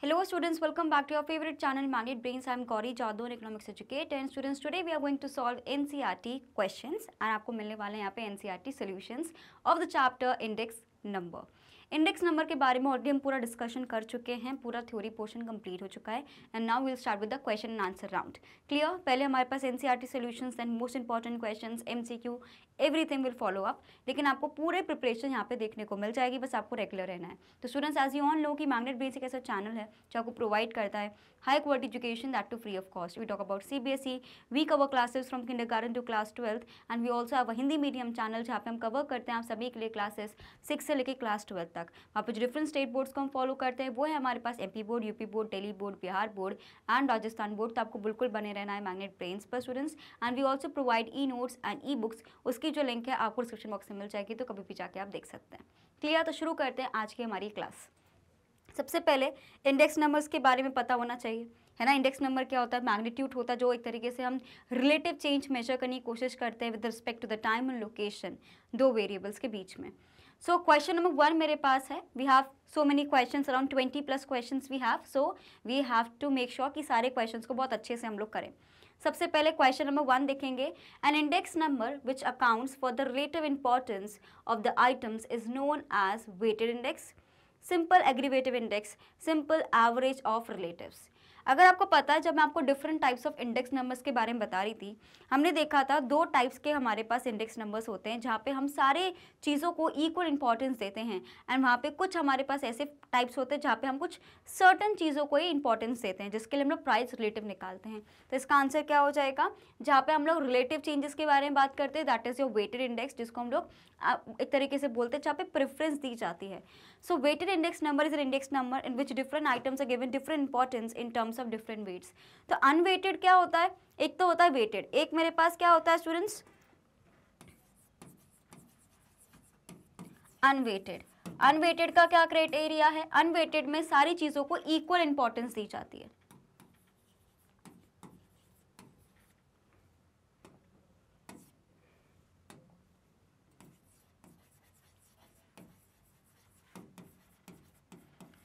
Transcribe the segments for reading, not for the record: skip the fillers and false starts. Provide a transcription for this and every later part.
Hello students, welcome back to your favorite channel Magnet Brains. I am Gauri Jadhav, an economics educator. And students, today we are going to solve NCERT questions and आपको मिलने वाले हैं यहाँ पे NCERT solutions of the chapter index number. Index number के बारे में already हम पूरा डिस्कशन कर चुके हैं, पूरा थ्योरी पोर्शन कंप्लीट हो चुका है and now will start with the question and answer round. Clear? पहले हमारे पास NCERT solutions and most important questions, MCQ, everything will follow up. लेकिन आपको पूरे प्रिपरेशन यहाँ पे देखने को मिल जाएगी, बस आपको रेगुलर रहना है. तो students, as you all know कि मैग्नेट ब्रेन्स एक ऐसा चैनल है जो आपको प्रोवाइड करता है high quality education that too free of cost. We talk about CBSE, we cover classes from kindergarten to class 12th and we also have a Hindi medium channel जहाँ पे हम कवर करते हैं आप सभी के लिए क्लासेस 6 से लेकर क्लास 12 तक. वहाँ पे जो डिफरेंट स्टेट बोर्ड्स को हम फॉलो करते हैं वो है हमारे पास MP board, UP board, Delhi board, Bihar board and Rajasthan board. तो आपको बिल्कुल बने रहना है मैग्नेट ब्रेन्स पर students. And we also provide e notes and e books, उसकी जो लिंक है आपको डिस्क्रिप्शन बॉक्स में मिल जाएगी, तो कभी भी जाके आप देख सकते हैं. क्लियर? तो शुरू करते हैं आज की हमारी क्लास. सबसे पहले इंडेक्स नंबर्स के बारे में पता होना चाहिए, है ना. इंडेक्स नंबर क्या होता है? मैग्नीट्यूड होता है, जो एक तरीके से हम रिलेटिव चेंज मेजर करने की कोशिश करते हैं with respect to the time and location, दो वेरिएबल्स के बीच में. सो क्वेश्चन नंबर 1 मेरे पास है. We have so many questions, around 20+ questions we have, so we have to make sure कि सारे क्वेश्चंस को बहुत अच्छे से हम लोग करें. सबसे पहले क्वेश्चन नंबर 1 देखेंगे. An index number which accounts for the relative importance of the items is known as weighted index, simple aggregative index, simple average of relatives. अगर आपको पता है, जब मैं आपको different types of index numbers के बारे में बता रही थी, हमने देखा था 2 टाइप्स के हमारे पास इंडेक्स नंबर्स होते हैं जहाँ पे हम सारे चीज़ों को इक्वल इंपॉर्टेंस देते हैं एंड वहाँ पे कुछ हमारे पास ऐसे टाइप्स होते हैं जहाँ पे हम कुछ सर्टन चीज़ों को ही इंपॉर्टेंस देते हैं, जिसके लिए हम लोग प्राइस रिलेटिव निकालते हैं. तो इसका आंसर क्या हो जाएगा? जहाँ पे हम लोग रिलेटिव चेंजेस के बारे में बात करते हैं, that is your weighted index, जिसको हम लोग एक तरीके से बोलते हैं जहाँ पे प्रेफरेंस दी जाती है. So weighted index number is an index number in which different items are given different importance in terms of different weights. तो अनवेटेड क्या होता है? एक तो होता है वेटेड, एक मेरे पास क्या होता है स्टूडेंट्स? अनवेटेड. अनवेटेड का क्या क्राइटेरिया है? अनवेटेड में सारी चीजों को इक्वल इंपॉर्टेंस दी जाती है.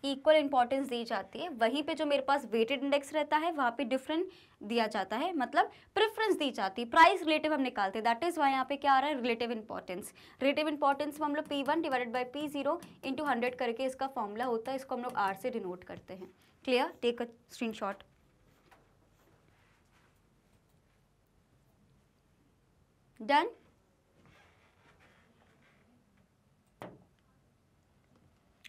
इक्वल इंपॉर्टेंस दी जाती है. वहीं पे जो मेरे पास वेटेड इंडेक्स रहता है वहाँ पे डिफरेंट दिया जाता है, मतलब प्रेफरेंस दी जाती है. प्राइस रिलेटिव हम निकालते हैं, दैट इज वाई यहाँ पे क्या आ रहा है? Relative importance. रिलेटिव इंपॉर्टेंस में हम लोग P1 divided by P0 into 100 करके इसका फॉर्मूला होता है, इसको हम लोग R से डिनोट करते हैं. Clear? Take a screenshot. Done.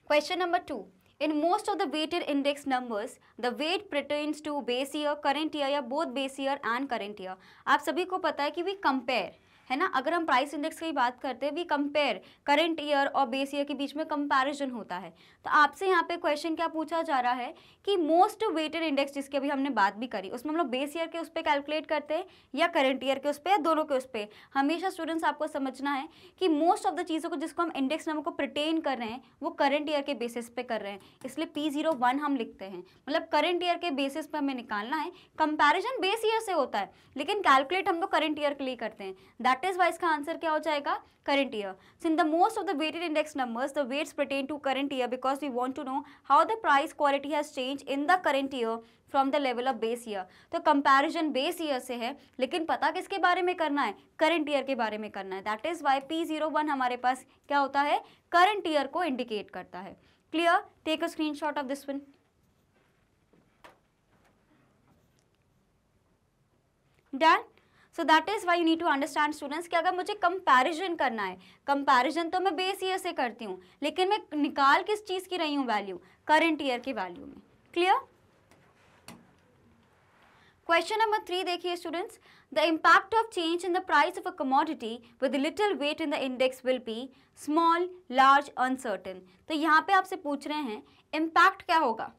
Question number 2. In most of the weighted index numbers, the weight pertains to base year, current year या both base year and current year. आप सभी को पता है कि we compare, है ना. अगर हम प्राइस इंडेक्स की बात करते हैं, वी कंपेयर करंट ईयर और बेस ईयर के बीच में कंपैरिजन होता है. तो आपसे यहाँ पे क्वेश्चन क्या पूछा जा रहा है कि मोस्ट वेटेड इंडेक्स, जिसकी अभी हमने बात भी करी, उसमें हम लोग बेस ईयर के उस पर कैलकुलेट करते हैं या करंट ईयर के उस पर या दोनों के उस पर. हमेशा स्टूडेंट्स आपको समझना है कि मोस्ट ऑफ द चीज़ों को जिसको हम इंडेक्स नंबर को प्रिटेन कर रहे हैं वो करंट ईयर के बेसिस पे कर रहे हैं, इसलिए P01 हम लिखते हैं. मतलब करंट ईयर के बेसिस पे हमें निकालना है. कंपैरिजन बेस ईयर से होता है लेकिन कैलकुलेट हम लोग करंट ईयर के लिए करते हैं. दैट इज वाई इसका आंसर क्या हो जाएगा? Current year. So in the most of the weighted index numbers, the weights pertain to current year because we want to know how the price quality has changed in the current year from the level of base year. तो comparison base year से है, लेकिन पता किसके बारे में करना है? करंट ईयर के बारे में करना है. दैट इज वाई P01 हमारे पास क्या होता है? करंट ईयर को इंडिकेट करता है. Clear? Take a screenshot of this one. Done. So that is why you need to understand students कि अगर मुझे कंपैरिजन करना है, कंपैरिजन तो मैं बेस ईयर से करती हूँ, लेकिन मैं निकाल किस चीज़ की रही हूँ वैल्यू? करंट ईयर की वैल्यू में. क्लियर? क्वेश्चन नंबर 3 देखिए students. The impact of change in the price of a commodity with little weight in the index will be small, large, uncertain. तो यहाँ पे आपसे पूछ रहे हैं इम्पैक्ट क्या होगा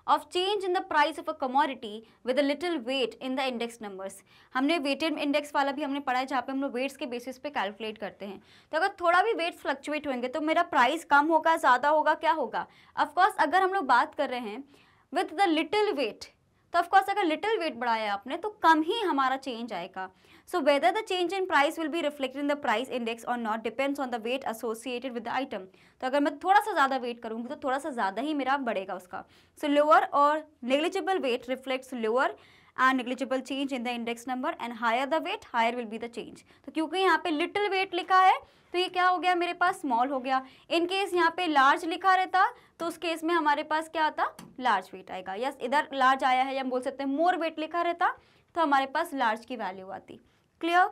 of change in the price of a commodity with a little weight in the index numbers. हमने weighted index वाला भी हमने पढ़ा है जहाँ पे हम लोग weights के बेसिस पे कैलकुलेट करते हैं. तो अगर थोड़ा भी weights फ्लक्चुएट होंगे तो मेरा प्राइस कम होगा, ज़्यादा होगा, क्या होगा? ऑफकोर्स अगर हम लोग बात कर रहे हैं with the little weight, तो ऑफकोर्स अगर लिटिल वेट बढ़ाया आपने तो कम ही हमारा चेंज आएगा. So whether the change in price will be reflected in the price index or not depends on the weight associated with the item. तो अगर मैं थोड़ा सा ज़्यादा वेट करूँगी तो थोड़ा सा ज़्यादा ही मेरा बढ़ेगा उसका. सो लोअर और negligible weight reflects lower and negligible change in the index number and higher the weight higher will be the change. तो क्योंकि यहाँ पे little weight लिखा है तो ये क्या हो गया मेरे पास स्मॉल हो गया. इन केस यहाँ पे लार्ज लिखा रहता तो उस केस में हमारे पास क्या आता लार्ज वेट आएगा. यस इधर लार्ज आया है या हम बोल सकते हैं मोर वेट लिखा रहता तो हमारे पास लार्ज की वैल्यू आती. Clear?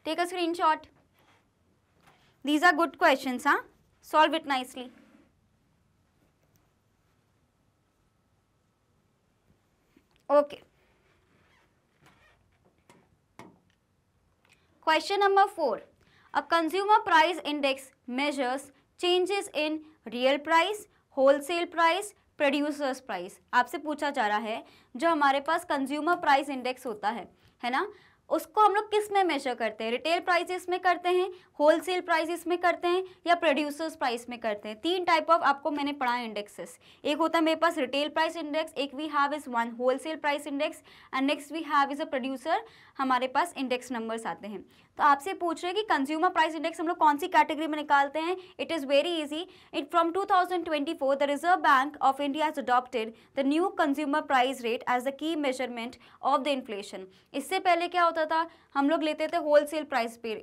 Take a screenshot. These are good questions. हाँ, solve it nicely. Okay. Question number 4. A consumer price index measures changes in real price, wholesale price, producers price. आपसे पूछा जा रहा है जो हमारे पास कंज्यूमर प्राइस इंडेक्स होता है ना, उसको हम लोग किस में मेजर करते हैं? रिटेल प्राइसेस में करते हैं, होलसेल प्राइसेस में करते हैं या प्रोड्यूसर्स प्राइस में करते हैं. 3 टाइप ऑफ आपको मैंने पढ़ा है इंडेक्सेस. एक होता है मेरे पास रिटेल प्राइस इंडेक्स, एक we have is one wholesale price index and next we have is a producer. हमारे पास इंडेक्स नंबर्स आते हैं. तो आपसे पूछ रहे हैं कि कंज्यूमर प्राइस इंडेक्स हम लोग कौन सी कैटेगरी में निकालते हैं. It is very easy. It from 2024 the Reserve Bank of India has adopted the new consumer price rate as the key measurement of the inflation. इससे पहले क्या होता था, हम लोग लेते थे होलसेल प्राइस पे,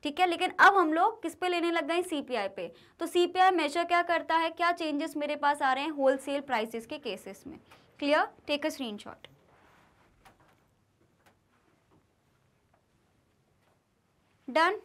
ठीक है, लेकिन अब हम लोग किस पे लेने लग गए, सीपीआई पे. तो सीपीआई मेजर क्या करता है, क्या चेंजेस मेरे पास आ रहे हैं होलसेल प्राइसेस के केसेस में. Clear? Take a screenshot. Done.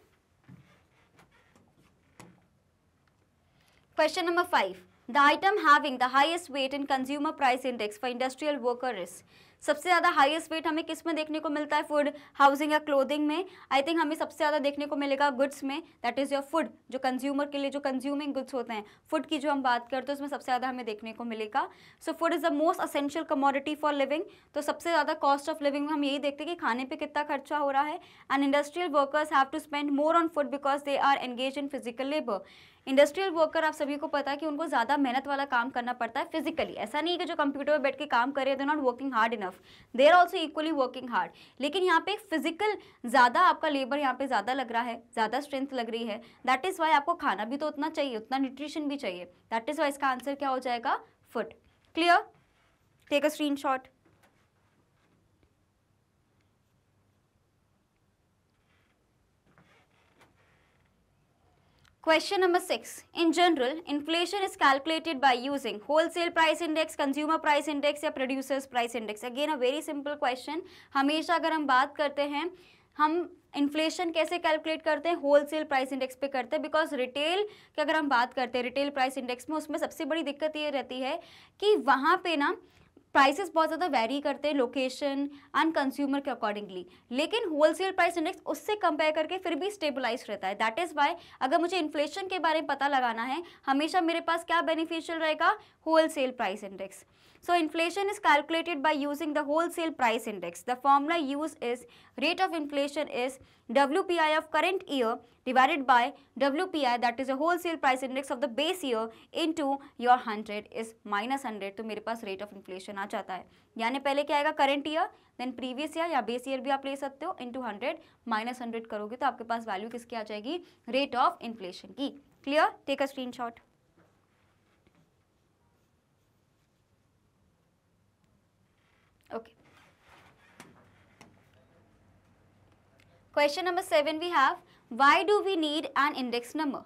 Question number 5. The item having the highest weight in consumer price index for industrial worker is. सबसे ज़्यादा हाईएस्ट वेट हमें किस में देखने को मिलता है, फूड, हाउसिंग या क्लोथिंग में. आई थिंक हमें सबसे ज़्यादा देखने को मिलेगा गुड्स में, दैट इज़ योर फूड. जो कंज्यूमर के लिए जो कंज्यूमिंग गुड्स होते हैं, फूड की जो हम बात करते हैं उसमें सबसे ज़्यादा हमें देखने को मिलेगा. So food is the most essential commodity for living. तो सबसे ज़्यादा कॉस्ट ऑफ लिविंग में हम यही देखते हैं कि खाने पर कितना खर्चा हो रहा है. And industrial workers have to spend more on food because they are engage in physical labour. Industrial worker आप सभी को पता है कि उनको ज़्यादा मेहनत वाला काम करना पड़ता है फिजिकली. ऐसा नहीं है कि जो कंप्यूटर पर बैठ के काम कर रहे हैं they not working hard enough, they are also equally working hard. लेकिन यहाँ पे फिजिकल ज़्यादा आपका लेबर यहाँ पे ज़्यादा लग रहा है, ज़्यादा स्ट्रेंथ लग रही है. दैट इज़ वाई आपको खाना भी तो उतना चाहिए, उतना न्यूट्रिशन भी चाहिए. दैट इज़ वाई इसका आंसर क्या हो जाएगा, food. Clear? Take a screenshot. Question number 6. In general, inflation is calculated by using wholesale price index, consumer price index या producers price index. Again a very simple question. हमेशा अगर हम बात करते हैं, हम इन्फ्लेशन कैसे कैलकुलेट करते हैं, होलसेल प्राइस इंडेक्स पे करते हैं. बिकॉज रिटेल की अगर हम बात करते हैं रिटेल प्राइस इंडेक्स में, उसमें सबसे बड़ी दिक्कत ये रहती है कि वहाँ पे ना प्राइसेस बहुत ज़्यादा वैरी करते हैं लोकेशन एंड कंज्यूमर के अकॉर्डिंगली. लेकिन होलसेल प्राइस इंडेक्स उससे कंपेयर करके फिर भी स्टेबलाइज रहता है. दैट इज़ वाई अगर मुझे इन्फ्लेशन के बारे में पता लगाना है, हमेशा मेरे पास क्या बेनिफिशियल रहेगा, wholesale price index. So inflation is calculated by using the wholesale price index. The formula used is rate of inflation is WPI of current year divided by WPI, that is a wholesale price index of the base year, into your 100 is minus 100. तो मेरे पास rate of inflation आ जाता है. यानी पहले क्या आएगा, current year, then previous year या base year भी आप ले सकते हो, into 100 minus 100 करोगे तो आपके पास वैल्यू किसकी आ जाएगी, rate of inflation की. Clear? Take a screenshot. Okay. Question number 7 we have, why do we need an index number?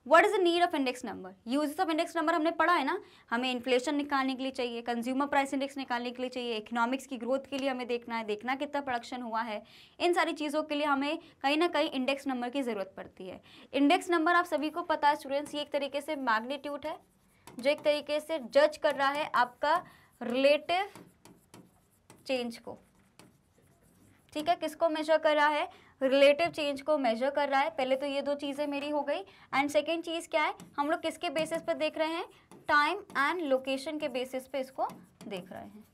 What is the need of index number? Uses of index number हमने पढ़ा है ना, हमें inflation निकालने के लिए चाहिए, कंज्यूमर प्राइस इंडेक्स निकालने के लिए चाहिए, इकोनॉमिक्स की ग्रोथ के लिए हमें देखना है, देखना कितना प्रोडक्शन हुआ है. इन सारी चीज़ों के लिए हमें कहीं ना कहीं इंडेक्स नंबर की ज़रूरत पड़ती है. इंडेक्स नंबर आप सभी को पता है स्टूडेंट्स, ये एक तरीके से मैग्नीट्यूड है जो एक तरीके से जज कर रहा है आपका रिलेटिव चेंज को. ठीक है, किसको मेजर कर रहा है, रिलेटिव चेंज को मेजर कर रहा है. पहले तो ये दो चीज़ें मेरी हो गई. एंड सेकेंड चीज़ क्या है, हम लोग किसके बेसिस पे देख रहे हैं, टाइम एंड लोकेशन के बेसिस पे इसको देख रहे हैं.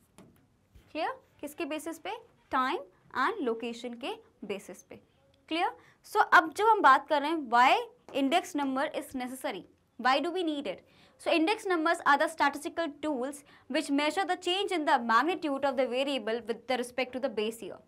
क्लियर? किसके बेसिस पे, टाइम एंड लोकेशन के बेसिस पे. क्लियर? सो अब जब हम बात कर रहे हैं why index number is necessary, why do we need it, So index numbers are the statistical tools which measure the change in the magnitude of the variable with respect to the base year.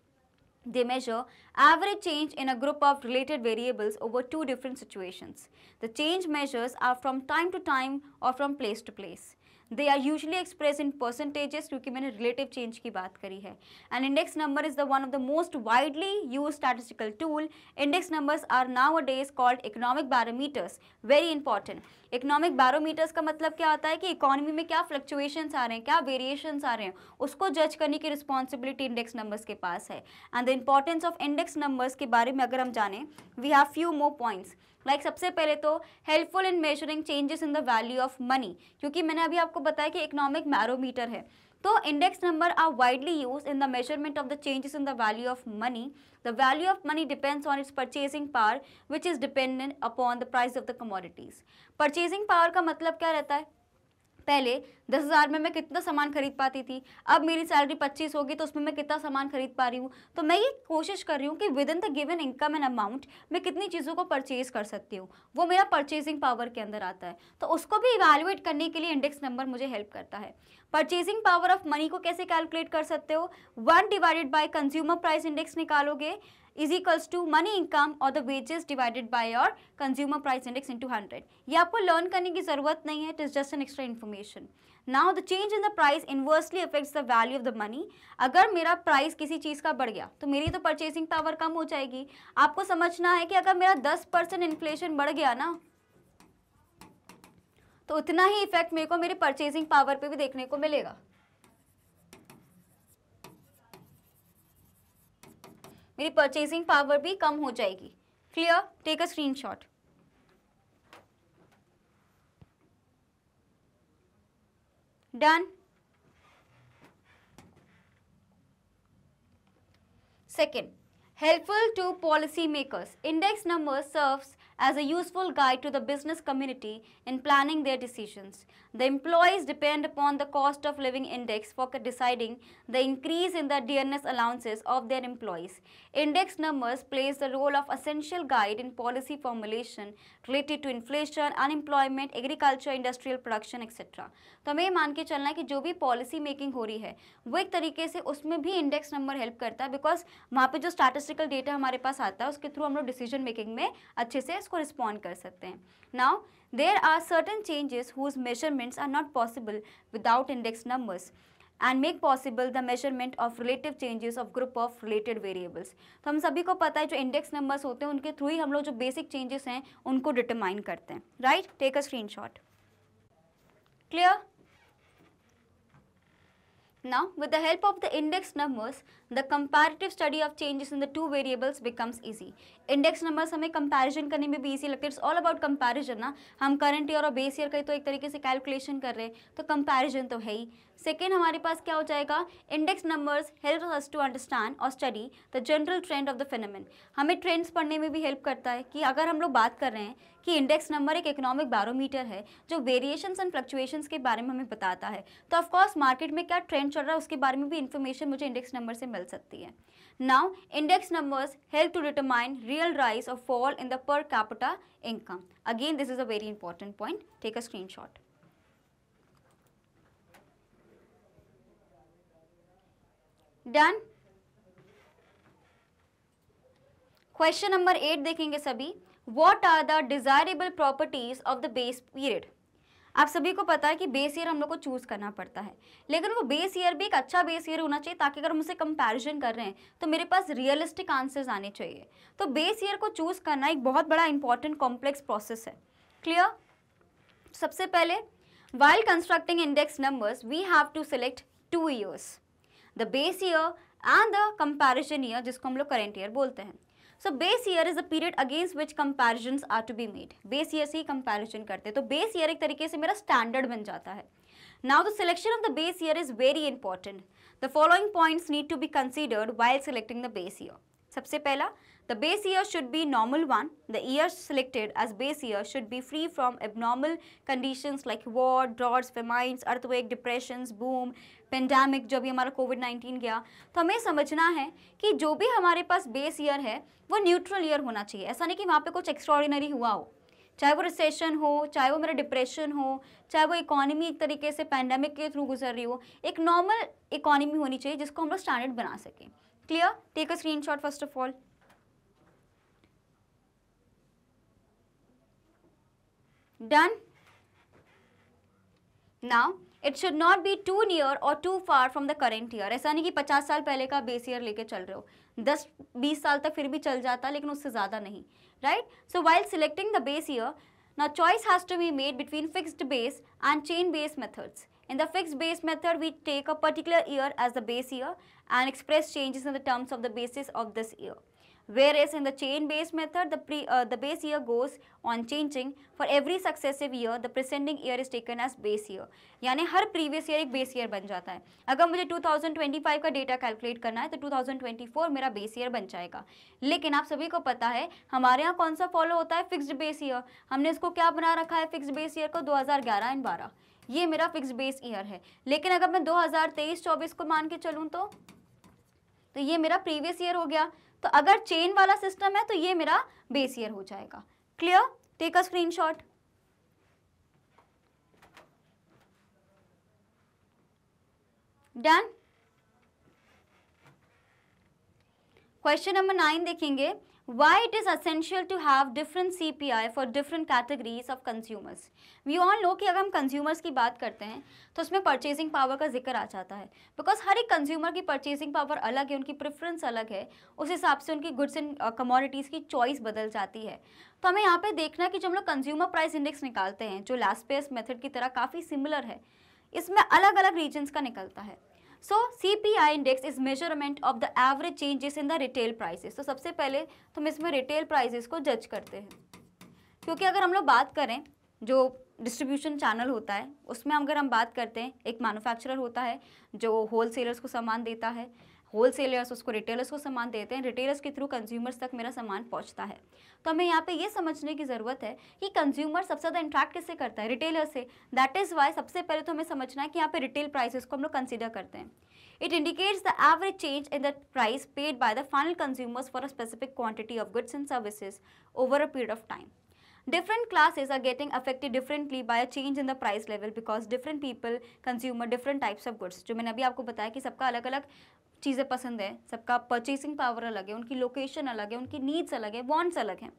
They measure average change in a group of related variables over two different situations. The change measures are from time to time or from place to place. They are usually expressed in percentages क्योंकि मैंने relative change की बात करी है. And index number is the one of the most widely used statistical tool. Index numbers are nowadays called economic barometers. Very important. Economic barometers का मतलब क्या होता है कि इकोनॉमी में क्या फ्लक्चुएशंस आ रहे हैं, क्या वेरिएशंस आ रहे हैं, उसको जज करने की रिस्पॉन्सिबिलिटी इंडेक्स नंबर्स के पास है. And the importance of index numbers के बारे में अगर हम जानें, we have few more points. Like सबसे पहले तो helpful in measuring changes in the value of money, क्योंकि मैंने अभी आपको बताया कि इकोनॉमिक बैरोमीटर है. तो index number are widely use in the measurement of the changes in the value of money. The value of money depends on its purchasing power, which is dependent upon the price of the commodities. Purchasing power का मतलब क्या रहता है? पहले 10,000 में मैं कितना सामान खरीद पाती थी, अब मेरी सैलरी 25 होगी तो उसमें मैं कितना सामान खरीद पा रही हूँ. तो मैं ये कोशिश कर रही हूँ कि with in the given income and amount मैं कितनी चीज़ों को परचेज कर सकती हूँ, वो मेरा परचेजिंग पावर के अंदर आता है. तो उसको भी इवैल्यूएट करने के लिए इंडेक्स नंबर मुझे हेल्प करता है. परचेजिंग पावर ऑफ मनी को कैसे कैलकुलेट कर सकते हो? 1 divided by consumer price index निकालोगे is equals to money income or the wages divided by your consumer price index into 100. ये आपको लर्न करने की ज़रूरत नहीं है, it is just an extra information. Now the change in the price inversely affects the value of the money. अगर मेरा price किसी चीज़ का बढ़ गया तो मेरी तो परचेसिंग पावर कम हो जाएगी. आपको समझना है कि अगर मेरा 10% इन्फ्लेशन बढ़ गया ना, तो उतना ही इफेक्ट मेरे को मेरी परचेसिंग पावर पे भी देखने को मिलेगा. मेरी परचेसिंग पावर भी कम हो जाएगी. Clear? Take a screenshot. Done. Second, helpful to policy makers. Index number serves as a useful guide to the business community in planning their decisions. The employees depend upon the cost of living index for deciding the increase in the dearness allowances of their employees. Index numbers plays the role of essential guide in policy formulation related to inflation, unemployment, agriculture, industrial production, etc. तो हमें मान के चलना है कि जो भी policy making हो रही है वो एक तरीके से उसमें भी इंडेक्स नंबर हेल्प करता है, बिकॉज वहाँ पे जो स्टैटिस्टिकल डेटा हमारे पास आता है उसके थ्रू हम लोग डिसीजन मेकिंग में अच्छे से इसको रिस्पॉन्ड कर सकते हैं. Now there are certain changes whose measurements are not possible without index numbers and make possible the measurement of relative changes of group of related variables. तो हम सभी को पता है जो इंडेक्स नंबर्स होते हैं उनके थ्रू ही हम लोग जो बेसिक चेंजेस हैं उनको डिटरमाइन करते हैं. Right? Take a screenshot. Clear? Now, with the help of the index numbers, the comparative study of changes in the two variables becomes easy. Index numbers हमें comparison करने में भी easy लगते हैं. It's all about comparison ना. हम current year और base year का तो एक तरीके से calculation कर रहे हैं, तो comparison तो है ही. सेकेंड हमारे पास क्या हो जाएगा? Index numbers help us to understand और study the general trend of the phenomenon. हमें ट्रेंड्स पढ़ने में भी हेल्प करता है कि अगर हम लोग बात कर रहे हैं कि इंडेक्स नंबर एक इकोनॉमिक बैरोमीटर है जो वेरिएशंस एंड फ्लक्चुएशंस के बारे में हमें बताता है, तो ऑफकोर्स मार्केट में क्या ट्रेंड चल रहा है उसके बारे में भी इन्फॉर्मेशन मुझे इंडेक्स नंबर से मिल सकती है. Now index numbers help to determine real rise और fall in the per capita income. Again this is a very important point. Take a screenshot. Done. Question number 8 देखेंगे सभी. What are the desirable properties of the base period. आप सभी को पता है कि base year हम लोग को चूज करना पड़ता है, लेकिन वो बेस ईयर भी एक अच्छा बेस ईयर होना चाहिए ताकि अगर हम उसे कंपैरिजन कर रहे हैं तो मेरे पास रियलिस्टिक आंसर्स आने चाहिए. तो बेस ईयर को चूज करना एक बहुत बड़ा इंपॉर्टेंट कॉम्प्लेक्स प्रोसेस है. क्लियर? सबसे पहले while constructing index numbers we have to select 2 years, the base year and the comparison year, जिसको हम लोग करेंट ईयर बोलते हैं. So base year is the period against which comparisons are to be made. Base year से ही comparison करते हैं, तो बेस ईयर एक तरीके से मेरा स्टैंडर्ड बन जाता है. Now the selection of the base year is very important. The following points need to be considered while selecting the base year. सबसे पहला, the base year should be normal one. The year selected as base year should be free from abnormal conditions like war, droughts, famines, earthquake, depressions, boom, pandemic. जब भी हमारा COVID-19 गया, तो हमें समझना है कि जो भी हमारे पास बेस ईयर है वो न्यूट्रल ईयर होना चाहिए. ऐसा नहीं कि वहाँ पे कुछ एक्स्ट्राऑर्डिनरी हुआ हो. चाहे वो रिसेशन हो, चाहे वो मेरा डिप्रेशन हो, चाहे वो इकोनॉमी एक तरीके से पैंडेमिक के थ्रू गुजर रही हो, एक नॉर्मल इकोनॉमी होनी चाहिए जिसको हम लोग स्टैंडर्ड बना सकें। Clear? Take a screenshot first of all. Done? Now it should not be too near or too far from the current year. ऐसा नहीं कि 50 साल पहले का बेस ईयर लेके चल रहे हो, 10-20 साल तक फिर भी चल जाता, लेकिन उससे ज़्यादा नहीं, right? So while selecting the base year, now choice has to be made between fixed base and chain based methods. In the fixed base method, we take a particular year as the base year and express changes in the terms of the basis of this year. Whereas in the chain based method, the base year goes on changing for every successive year. The preceding year is taken as base year. यानी हर previous year एक base year बन जाता है। अगर मुझे 2025 का data calculate करना है तो 2024 मेरा बेस ईयर बन जाएगा। लेकिन आप सभी को पता है हमारे यहाँ कौन सा फॉलो होता है, फिक्स्ड बेस ईयर। हमने इसको क्या बना रखा है फिक्स्ड बेस ईयर को, 2011 एंड 12, ये मेरा फिक्स्ड बेस ईयर है। लेकिन अगर मैं 2023-24 को मान के चलूँ तो ये मेरा प्रीवियस ईयर हो गया। तो अगर चेन वाला सिस्टम है तो ये मेरा बेस ईयर हो जाएगा। Clear? Take a screenshot. Done? Question number 9 देखेंगे। Why it is essential to have different CPI for different categories of consumers? We all know कि अगर हम consumers की बात करते हैं तो उसमें purchasing power का जिक्र आ जाता है, बिकॉज हर एक consumer की purchasing power अलग है, उनकी प्रेफरेंस अलग है, उस हिसाब से उनकी गुड्स एंड कमोडिटीज़ की चॉइस बदल जाती है। तो हमें यहाँ पे देखना है कि जब हम लोग कंज्यूमर प्राइस इंडेक्स निकालते हैं जो लास्ट पेस मेथड की तरह काफ़ी सिमिलर है, इसमें अलग अलग रीजन्स का निकलता है। सो CPI index is measurement of the average changes in the retail prices. तो सबसे पहले तुम इसमें रिटेल प्राइसेस को जज करते हैं, क्योंकि अगर हम लोग बात करें जो डिस्ट्रीब्यूशन चैनल होता है उसमें अगर हम बात करते हैं, एक मैन्युफैक्चरर होता है जो होलसेलर्स को सामान देता है, होलसेलर्स उसको रिटेलर्स को सामान देते हैं, रिटेलर्स के थ्रू कंज्यूमर्स तक मेरा सामान पहुंचता है। तो हमें यहाँ पे ये समझने की ज़रूरत है कि कंज्यूमर सबसे ज़्यादा इंट्रैक्ट किससे करता है, रिटेलर से। दैट इज़ वाई सबसे पहले तो हमें समझना है कि यहाँ पे रिटेल प्राइसेस को हम लोग कंसिडर करते हैं। It indicates the average change in the price paid by the final consumers for a specific quantity of goods and services over a period of time. Different classes are getting affected differently by a change in the price level because different people consume different types of goods. जो मैंने अभी आपको बताया कि सबका अलग अलग चीज़ें पसंद है, सबका परचेसिंग पावर अलग है, उनकी लोकेशन अलग है, उनकी नीड्स अलग है, वॉन्ट्स अलग हैं,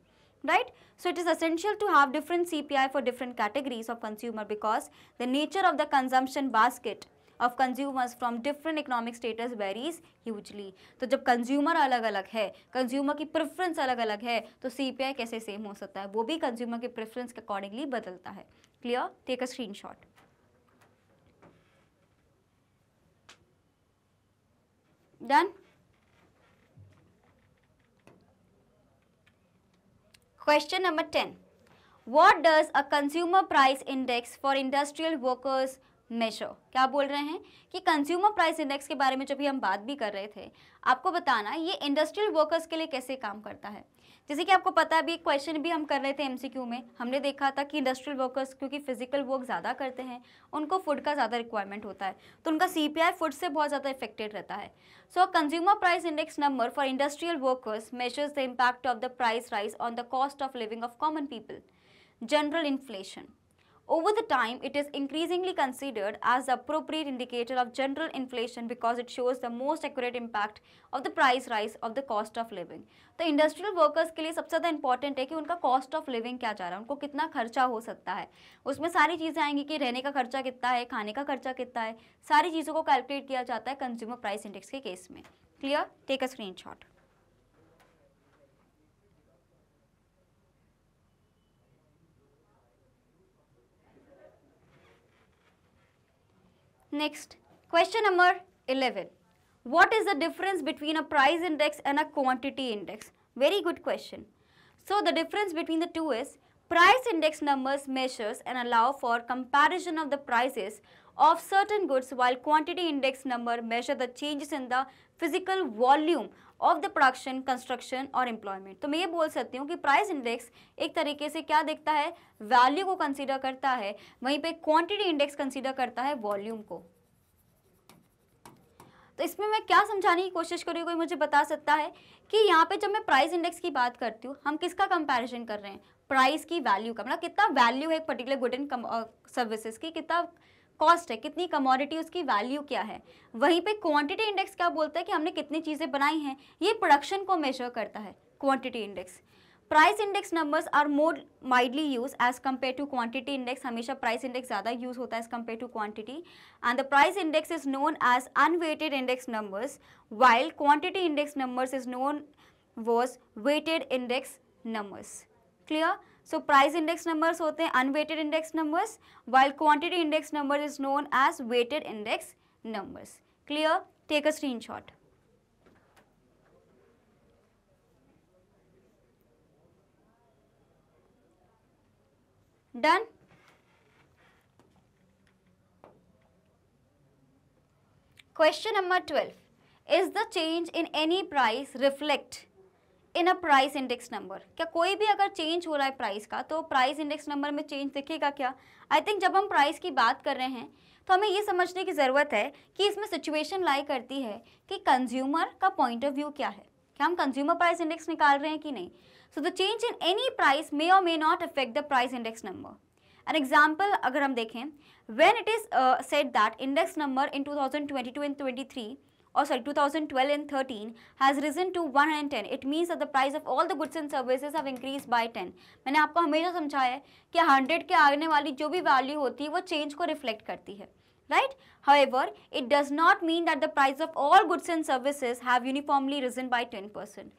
right? So it is essential to have different CPI for different categories of consumer because the nature of the consumption basket of consumers from different economic status varies hugely. तो जब consumer अलग अलग है, consumer की preference अलग अलग है, तो CPI कैसे सेम हो सकता है? वो भी कंज्यूमर के प्रेफरेंस के अकॉर्डिंगली बदलता है। Clear? Take a screenshot. Done? Question number 10. What does a consumer price index for industrial workers measure? क्या बोल रहे हैं कि कंज्यूमर प्राइस इंडेक्स के बारे में जब भी हम बात भी कर रहे थे, आपको बताना ये इंडस्ट्रियल वर्कर्स के लिए कैसे काम करता है। जैसे कि आपको पता है, अभी एक क्वेश्चन भी हम कर रहे थे MCQ में, हमने देखा था कि इंडस्ट्रियल वर्कर्स क्योंकि फिजिकल वर्क ज़्यादा करते हैं, उनको फूड का ज़्यादा रिक्वायरमेंट होता है, तो उनका CPI फूड से बहुत ज़्यादा इफेक्टेड रहता है। सो consumer price index number for industrial workers measures the impact of the price rise on the cost of living of common people, general inflation. Over the time, it is increasingly considered as the appropriate indicator of general inflation because it shows the most accurate impact of the price rise of the cost of living. तो industrial workers के लिए सबसे ज़्यादा important है कि उनका cost of living क्या जा रहा है, उनको कितना खर्चा हो सकता है। उसमें सारी चीज़ें आएंगी कि रहने का खर्चा कितना है, खाने का खर्चा कितना है, सारी चीज़ों को कैलकुलेट किया जाता है कंज्यूमर प्राइस इंडेक्स के केस में। Clear? Take a screenshot. Next, question number 11. What is the difference between a price index and a quantity index? Very good question. So the difference between the two is price index numbers measures and allow for comparison of the prices of certain goods, while quantity index number measure the changes in the physical volume of the production, construction और employment. तो मैं ये बोल सकती हूँ कि price index एक तरीके से क्या देखता है, वैल्यू को कंसीडर करता है, वहीं पे क्वांटिटी इंडेक्स कंसीडर करता है वॉल्यूम को। तो इसमें मैं क्या समझाने की कोशिश कर रही हूँ, कोई मुझे बता सकता है कि यहाँ पे जब मैं प्राइस इंडेक्स की बात करती हूँ, हम किसका कंपैरिजन कर रहे हैं, प्राइस की वैल्यू का, मतलब कितना वैल्यू है एक पर्टिकुलर गुड एंड सर्विसेज की, कितना कॉस्ट है, कितनी कमोडिटी, उसकी वैल्यू क्या है। वहीं पे क्वांटिटी इंडेक्स क्या बोलता है कि हमने कितनी चीज़ें बनाई हैं, ये प्रोडक्शन को मेजर करता है quantity index. Price index numbers are more widely use as compare to quantity index, हमेशा प्राइस इंडेक्स ज़्यादा यूज होता है as compare to quantity, and the price index is known as unweighted index numbers while quantity index numbers is known was weighted index numbers. Clear? So price index numbers होते हैं unweighted index numbers while quantity index number is known as weighted index numbers. Clear? Take a screenshot. Done? Question number 12. Is the change in any price reflect in a price index number? क्या कोई भी अगर change हो रहा है price का तो price index number में चेंज दिखेगा क्या? आई थिंक जब हम प्राइस की बात कर रहे हैं तो हमें ये समझने की ज़रूरत है कि इसमें सिचुएशन लाई करती है कि कंज्यूमर का पॉइंट ऑफ व्यू क्या है, क्या हम कंज्यूमर प्राइस इंडेक्स निकाल रहे हैं कि नहीं. So the change in any price may or may not affect the price index number. An example अगर हम देखें, when it is said that index number in 2022 and 23 or sorry 2012 and 13 has risen to 110, it means that the price of all the goods and services have increased by 10. मैंने आपको हमेशा समझाया है कि 100 के आने वाली जो भी वैल्यू होती है वो चेंज को रिफ्लेक्ट करती है, right? However, it does not mean that the price of all goods and services have uniformly risen by 10%.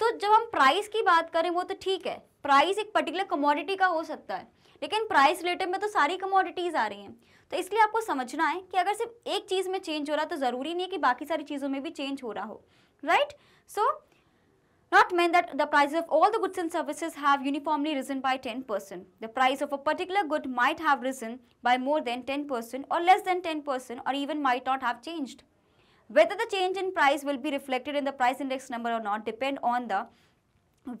तो जब हम प्राइस की बात करें वो तो ठीक है, प्राइस एक पर्टिकुलर कमोडिटी का हो सकता है, लेकिन प्राइस रिलेटेड में तो सारी कमोडिटीज़ आ रही हैं. तो इसलिए आपको समझना है कि अगर सिर्फ एक चीज़ में चेंज हो रहा है तो ज़रूरी नहीं है कि बाकी सारी चीज़ों में भी चेंज हो रहा हो, right? So not mean that the prices of all the goods and services have uniformly risen by 10%. The price of a particular good might have risen by more than 10% or less than 10% or even might not have changed. Whether the change in price will be reflected in the price index number or not depend on the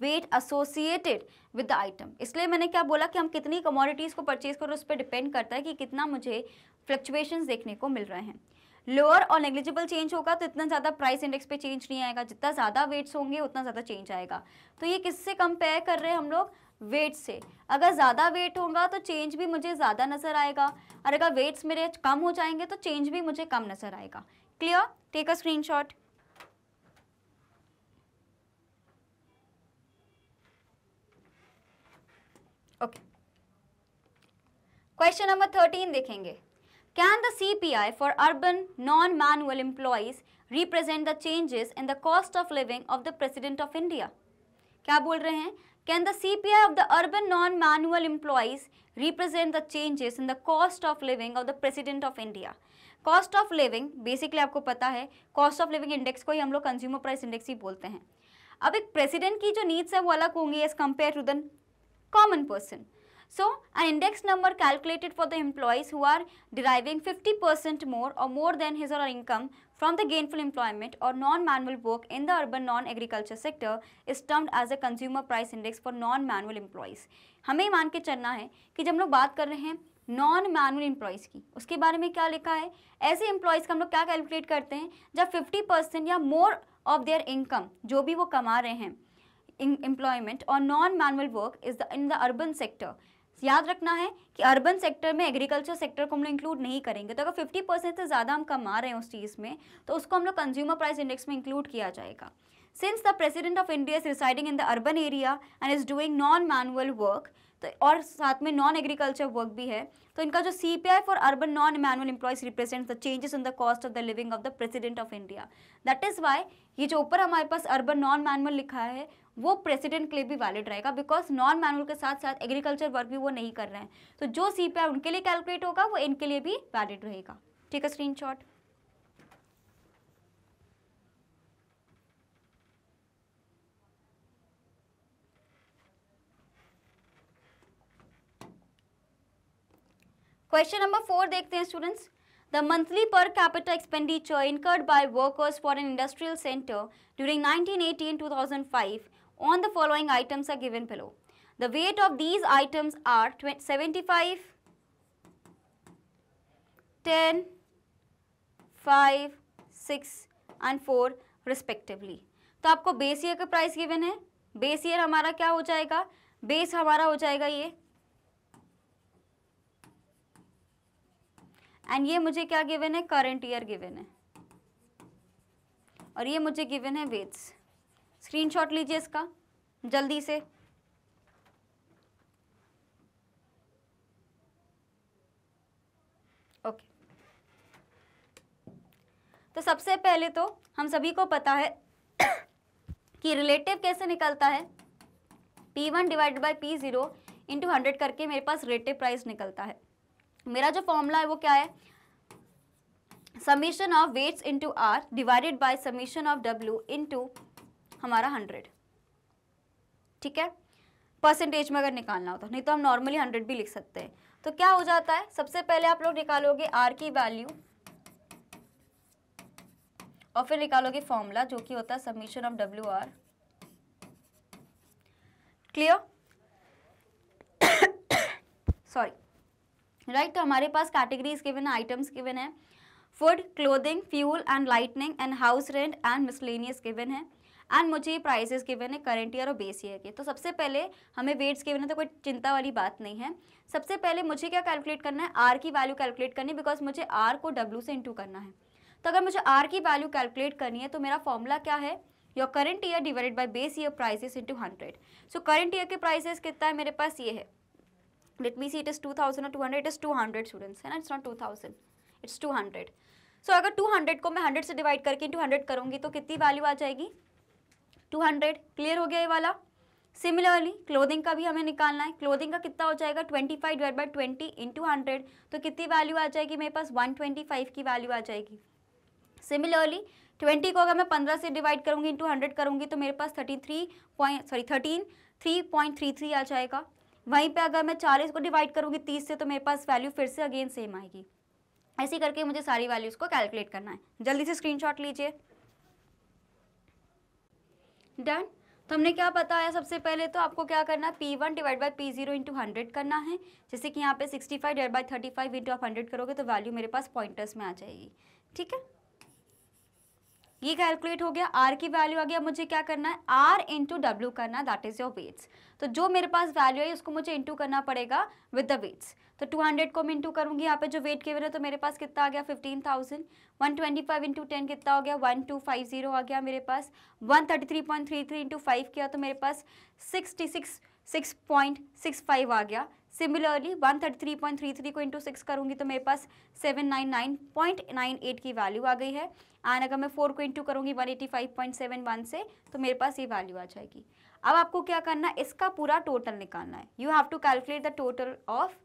weight associated with the item. इसलिए मैंने क्या बोला कि हम कितनी commodities को purchase करो उस पर डिपेंड करता है कि कितना मुझे फ्लक्चुएशंस देखने को मिल रहे हैं. लोअर और नेग्लिजिबल चेंज होगा तो इतना ज़्यादा प्राइस इंडेक्स पे चेंज नहीं आएगा, जितना ज़्यादा वेट्स होंगे उतना ज़्यादा चेंज आएगा. तो ये किससे कंपेयर कर रहे हैं हम लोग? वेट से. अगर ज़्यादा वेट होगा तो चेंज भी मुझे ज़्यादा नज़र आएगा, और अगर वेट्स मेरे कम हो जाएंगे तो चेंज भी मुझे कम नज़र आएगा. Clear? Take a screenshot. Okay, question number 13 देखेंगे. Can the CPI for urban non-manual employees represent the changes in the cost of living of the President of India? क्या बोल रहे हैं? Can the CPI of the urban non-manual employees represent the changes in the cost of living of the President of India? Cost of living basically आपको पता है, cost of living index को ही हम लोग कंज्यूमर प्राइस इंडेक्स ही बोलते हैं. अब एक प्रेसिडेंट की जो नीड्स है वो अलग होंगी as compare to the common person. So, an index number calculated for the employees who are deriving 50% more or more than his or her income from the gainful employment or non-manual work in the urban non-agriculture sector is termed as a consumer price index for non-manual employees. हमें मान के चलना है कि जब हम लोग बात कर रहे हैं नॉन मैनुअल एम्प्लॉयज़ की, उसके बारे में क्या लिखा है? ऐसे एम्प्लॉयज़ का हम लोग क्या कैलकुलेट करते हैं जब 50% या मोर ऑफ देयर इनकम, जो भी वो कमा रहे हैं एम्प्लॉयमेंट और non manual work is in the urban sector. याद रखना है कि अर्बन सेक्टर में एग्रीकल्चर सेक्टर को हम लोग इंक्लूड नहीं करेंगे. तो अगर 50% से ज़्यादा हम कमा रहे हैं उस चीज़ में तो उसको हम लोग कंज्यूमर प्राइस इंडेक्स में इंक्लूड किया जाएगा. Since the president of India is residing in the urban area and is doing non manual work, तो और साथ में नॉन एग्रीकल्चर वर्क भी है, तो इनका जो CPI for urban non manual employees represent the changes in the cost of the living of the president of India. That is why ये जो ऊपर हमारे पास अर्बन नॉन मैनुअल लिखा है वो प्रेसिडेंट के लिए भी वैलिड रहेगा, बिकॉज नॉन मैनुअल के साथ साथ एग्रीकल्चर वर्क भी वो नहीं कर रहे हैं. तो जो CPI उनके लिए कैलकुलेट होगा वो इनके लिए भी वैलिड रहेगा. ठीक है, स्क्रीनशॉट. क्वेश्चन नंबर 4 देखते हैं students. The monthly per capita expenditure incurred by workers for an industrial center during 1980 and 2005 on the following items are given below. The weight of these items are 75, 10, 5, 6 and 4 respectively. तो आपको base year का price given है. Base year हमारा क्या हो जाएगा? Base हमारा हो जाएगा ये, एंड ये मुझे क्या गिवन है, करंट ईयर गिवन है, और ये मुझे गिवन है वेट्स। स्क्रीनशॉट लीजिए इसका जल्दी से। ओके, तो सबसे पहले तो हम सभी को पता है कि रिलेटिव कैसे निकलता है, P1 divided by P0 into 100 करके मेरे पास रिलेटिव प्राइस निकलता है। मेरा जो फॉर्मूला है वो क्या है, summation of weights into R divided by summation of W into हमारा 100, ठीक है, परसेंटेज में अगर निकालना हो तो, नहीं तो हम नॉर्मली 100 भी लिख सकते हैं। तो क्या हो जाता है, सबसे पहले आप लोग निकालोगे आर की वैल्यू और फिर निकालोगे फॉर्मूला जो कि होता है summation of W R. Clear? Sorry, right. तो हमारे पास कैटेगरीज गिवन है, आइटम्स गिवन है, food, clothing, fuel and lightning and house rent and miscellaneous given है, एंड मुझे प्राइसेस गिवन है करंट ईयर और बेस ईयर के। तो सबसे पहले हमें वेट्स गिवन है तो कोई चिंता वाली बात नहीं है। सबसे पहले मुझे क्या कैलकुलेट करना है, आर की वैल्यू कैलकुलेट करनी है, बिकॉज मुझे आर को डब्ल्यू से इंटू करना है। तो अगर मुझे आर की वैल्यू कैलकुलेट करनी है तो मेरा फॉर्मूला क्या है, your current year divided by base year prices into 100। So current year के प्राइसेस कितना है मेरे पास, ये है, let me see, it is 2000 और 200, इट इज 200 स्टूडेंट्स, है ना, इट्स नॉट 2000, इट्स 200। सो अगर 200 को मैं 100 से डिवाइड करके इंटू 100 करूंगी तो कितनी वैल्यू आ जाएगी, 200। क्लियर हो गया ये वाला। सिमिलरली क्लोथिंग का भी हमें निकालना है, क्लोथिंग का कितना हो जाएगा, 25 डिवाइड बाई 20 इंटू 100, तो कितनी वैल्यू आ जाएगी मेरे पास, 125 की वैल्यू आ जाएगी। सिमिलरली 20 को अगर मैं 15 से डिवाइड करूंगी इंटू 100 करूंगी तो मेरे पास 13.33 आ जाएगा। वहीं पे अगर मैं 40 को डिवाइड करूंगी 30 से तो मेरे पास वैल्यू फिर से अगेन सेम आएगी। ऐसे करके मुझे सारी वैल्यूज को कैलकुलेट करना है। जल्दी से स्क्रीनशॉट लीजिए। डन। तो हमने क्या बताया, सबसे पहले तो आपको क्या करना है, P1 divide by P0 into 100 करना है। जैसे कि यहाँ पे 65 डिवाइड बाई 35 इंटू आप 100 करोगे तो वैल्यू मेरे पास पॉइंटर्स में आ जाएगी। ठीक है, ये कैलकुलेट हो गया। आर की वैल्यू आ गया, मुझे क्या करना है, आर इंटू डब्ल्यू करना है, दैट इज योर वेट्स। तो जो मेरे पास वैल्यू है उसको मुझे इंटू करना पड़ेगा विद द वेट्स। तो 200 को मैं इंटू करूंगी, यहाँ पे जो वेट गिवन है तो मेरे पास कितना आ गया, 15,000। 125 इंटू 10 कितना हो गया, 1250 आ गया मेरे पास। 133.33 इंटू 5 किया तो मेरे पास 666.65 आ गया। सिमिलरली 133.33 को इंटू 6 करूंगी तो मेरे पास 799.98 की वैल्यू आ गई है। एंड अगर मैं 4 को इंटू करूंगी 185.71 से तो मेरे पास ये वैल्यू आ जाएगी। अब आपको क्या करना है, इसका पूरा टोटल निकालना है। You have to calculate the total of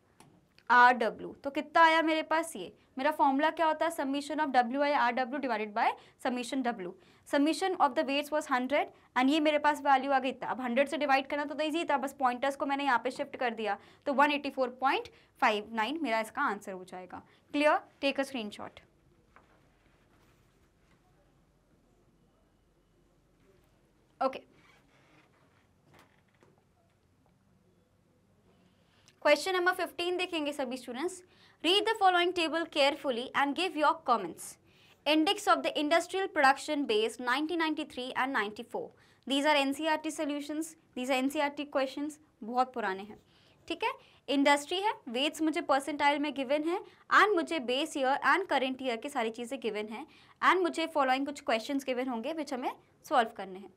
R W. तो कितना आया मेरे पास, ये मेरा फॉर्मूला क्या होता है, summation of W I R W divided by summation W. Summation of the weights was 100 and ये मेरे पास वैल्यू आ गई था। अब 100 से डिवाइड करना तो ईजी था, बस पॉइंटर्स को मैंने यहाँ पे शिफ्ट कर दिया तो 184.59 मेरा इसका आंसर हो जाएगा। Clear? Take a screenshot. Okay, question number 15 देखेंगे सभी students. Read the following table carefully and give your comments. Index of the industrial production base 1993 and 94। These are NCERT solutions, these are NCERT questions, बहुत पुराने हैं। ठीक है, industry है, weights मुझे percentile में गिवन है, एंड मुझे base year and current year की सारी चीज़ें गिवन है, एंड मुझे फॉलोइंग कुछ क्वेश्चंस गिवन होंगे विच हमें सॉल्व करने हैं।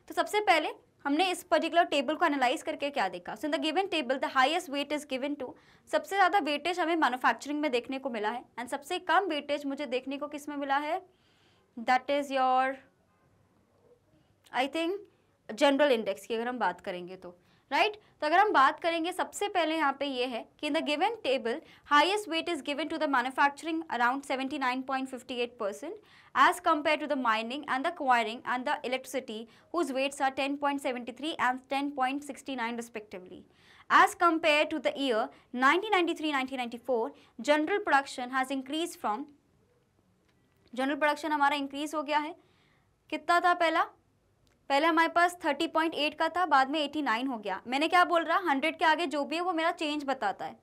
तो सबसे पहले हमने इस पर्टिकुलर टेबल को एनालाइज करके क्या देखा। So in the given table the highest weight is given to, सबसे ज़्यादा वेटेज हमें मैन्युफैक्चरिंग में देखने को मिला है, एंड सबसे कम वेटेज मुझे देखने को किस में मिला है, that is your I think general index की अगर हम बात करेंगे तो, राइट। तो अगर हम बात करेंगे सबसे पहले यहाँ पे ये है कि in the given table highest weight is given to the manufacturing around 79.58% as compared to the mining and the acquiring and the electricity whose weights are 10.73 and 10.69 respectively. As compared to the year 1993-1994, general production has increased from, general production हमारा increase हो गया है, कितना था पहले हमारे पास 30.8 का था, बाद में 89 हो गया। मैंने क्या बोल रहा, 100 के आगे जो भी है वो मेरा चेंज बताता है।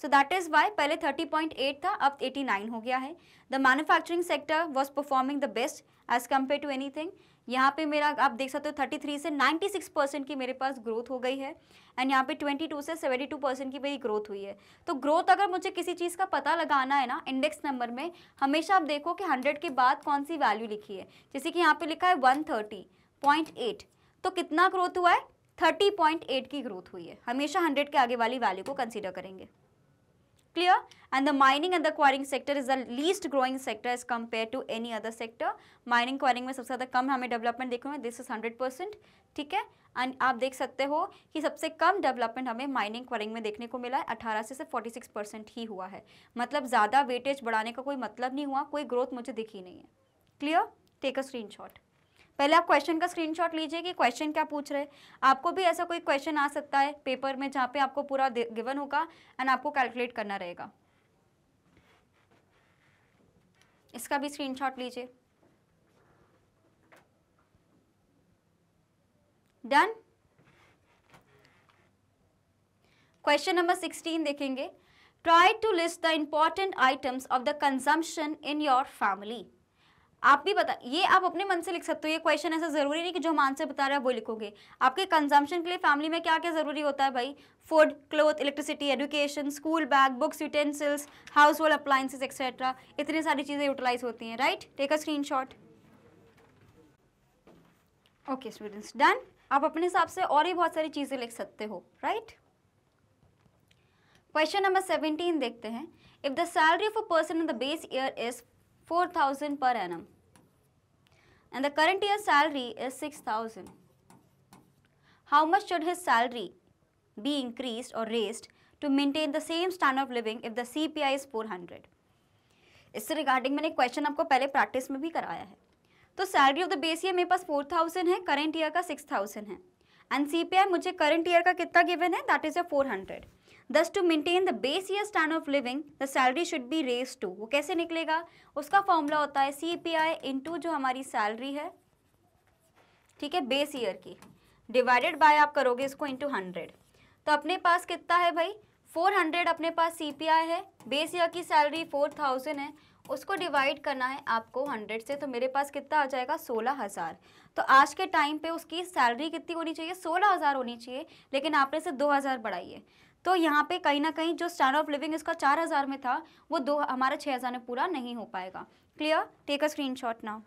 सो दैट इज वाई पहले 30.8 था, अब 89 हो गया है। The manufacturing sector was performing the best as compare to anything. यहाँ पे मेरा आप देख सकते हो 33 से 96% की मेरे पास ग्रोथ हो गई है, एंड यहाँ पे 22 से 72% की मेरी ग्रोथ हुई है। तो ग्रोथ अगर मुझे किसी चीज़ का पता लगाना है ना इंडेक्स नंबर में, हमेशा आप देखो कि 100 के बाद कौन सी वैल्यू लिखी है। जैसे कि यहाँ पे लिखा है 130.8, तो कितना ग्रोथ हुआ है, 30.8 की ग्रोथ हुई है। हमेशा 100 के आगे वाली वैल्यू को कंसीडर करेंगे। Clear? And the mining and the quarrying sector is the least growing sector as compared to any other sector. Mining quarrying में सबसे ज़्यादा कम हमें डेवलपमेंट देखने में, दिस इज 100%, ठीक है। एंड आप देख सकते हो कि सबसे कम डेवलपमेंट हमें माइनिंग क्वारिंग में देखने को मिला है, 18 से 46% ही हुआ है। मतलब ज़्यादा वेटेज बढ़ाने का कोई मतलब नहीं हुआ, कोई ग्रोथ मुझे दिखी नहीं है। क्लियर? Take a screenshot. पहले आप क्वेश्चन का स्क्रीनशॉट लीजिए कि क्वेश्चन क्या पूछ रहे हैं। आपको भी ऐसा कोई क्वेश्चन आ सकता है पेपर में जहाँ पे आपको पूरा गिवन होगा एंड आपको कैलकुलेट करना रहेगा। इसका भी स्क्रीनशॉट लीजिए। डन। क्वेश्चन नंबर 16 देखेंगे। Try to list the important items of the consumption in your family. आप भी बता, ये आप अपने मन से लिख सकते हो, ये क्वेश्चन ऐसा जरूरी नहीं कि जो हम आंसर बता रहे हैं वो लिखोगे। आपके कंजम्पशन के लिए फैमिली में क्या क्या जरूरी होता है भाई, food, cloth, electricity, education, school bag, books, utensils, household appliances etcetera, इतनी सारी चीजें यूटिलाइज होती हैं, right. Take a screenshot. Okay students, done. आप अपने हिसाब से और भी बहुत सारी चीजें लिख सकते हो, राइट। क्वेश्चन नंबर 17 देखते हैं। If the salary of a person in the base year is 4,000 per annum and the current year salary is 6,000, how much should his salary be increased or raised to maintain the same standard of living if the CPI is 400? इससे regarding मैंने question आपको पहले practice में भी कराया है। तो salary of the base year मेरे पास 4,000 है, करंट ईयर का 6,000 है, एंड CPI मुझे करंट ईयर का कितना गिवन है, that is 400। Thus to maintain the base year standard of living, the salary should be raised to, वो कैसे निकलेगा, उसका फॉर्मूला होता है CPI इंटू जो हमारी सैलरी है, ठीक है, बेस ईयर की, डिवाइडेड बाय आप करोगे इसको इंटू 100। तो अपने पास कितना है भाई, 400 अपने पास CPI है, बेस ईयर की सैलरी 4,000 है, उसको डिवाइड करना है आपको 100 से, तो मेरे पास कितना आ जाएगा, 16,000। तो आज के टाइम पे उसकी सैलरी कितनी होनी चाहिए, 16,000 होनी चाहिए, लेकिन आपने से 2,000 बढ़ाई है। तो यहाँ पे कहीं ना कहीं जो स्टैंडर्ड ऑफ लिविंग इसका 4,000 में था, वो हमारा 6,000 में पूरा नहीं हो पाएगा। Clear? Take a screenshot now.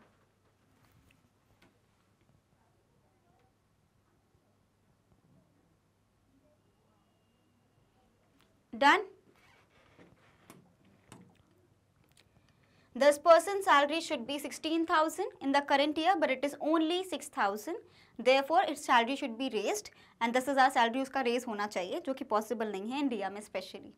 Done. This person's salary should be 16,000 in the current year, but it is only 6,000. Therefore, its salary should be raised, and this is our salary उसका raise होना चाहिए, जो कि possible नहीं है India में specially.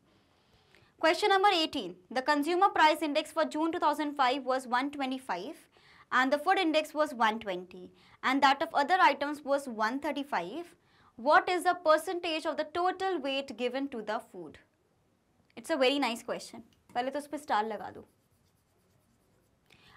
Question number 18. The consumer price index for June 2005 was 125, and the food index was 120, and that of other items was 135. What is the percentage of the total weight given to the food? It's a very nice question. पहले तो उस पर star लगा दो।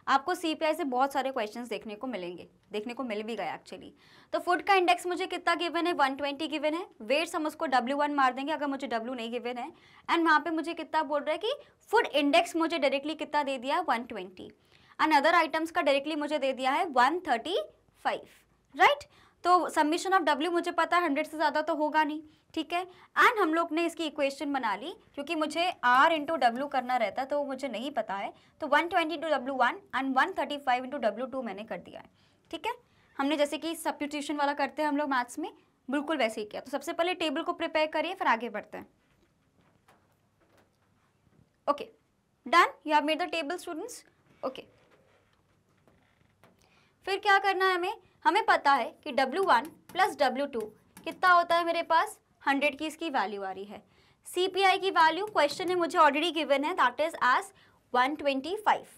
आपको CPI से बहुत सारे क्वेश्चंस देखने को मिलेंगे, देखने को मिल भी गए एक्चुअली। तो फूड का इंडेक्स मुझे कितना गिवन है, 120 गिवन है। वेट्स हम उसको W1 मार देंगे अगर मुझे W नहीं गिवन है, एंड वहाँ पे मुझे कितना बोल रहा है कि फूड इंडेक्स मुझे डायरेक्टली कितना दे दिया है, 120, एंड अदर आइटम्स का डायरेक्टली मुझे दे दिया है 135, राइट। तो सबमिशन ऑफ W मुझे पता है 100 से ज़्यादा तो होगा नहीं, ठीक है। एंड हम लोग ने इसकी इक्वेशन बना ली, क्योंकि मुझे R इंटू W करना रहता है तो मुझे नहीं पता है, तो 120 into W1 and 135 into W2 मैंने कर दिया है, ठीक है। हमने जैसे कि सब्स्टिट्यूशन वाला करते हैं हम लोग मैथ्स में, बिल्कुल वैसे ही किया। तो सबसे पहले टेबल को प्रिपेयर करिए, फिर आगे बढ़ते हैं। Okay done, you have made the table students. Okay, फिर क्या करना है हमें पता है कि W1 प्लस W2 कितना होता है मेरे पास, 100 की इसकी वैल्यू आ रही है। CPI की वैल्यू क्वेश्चन में मुझे ऑलरेडी गिवन है, दैट इज एज 125,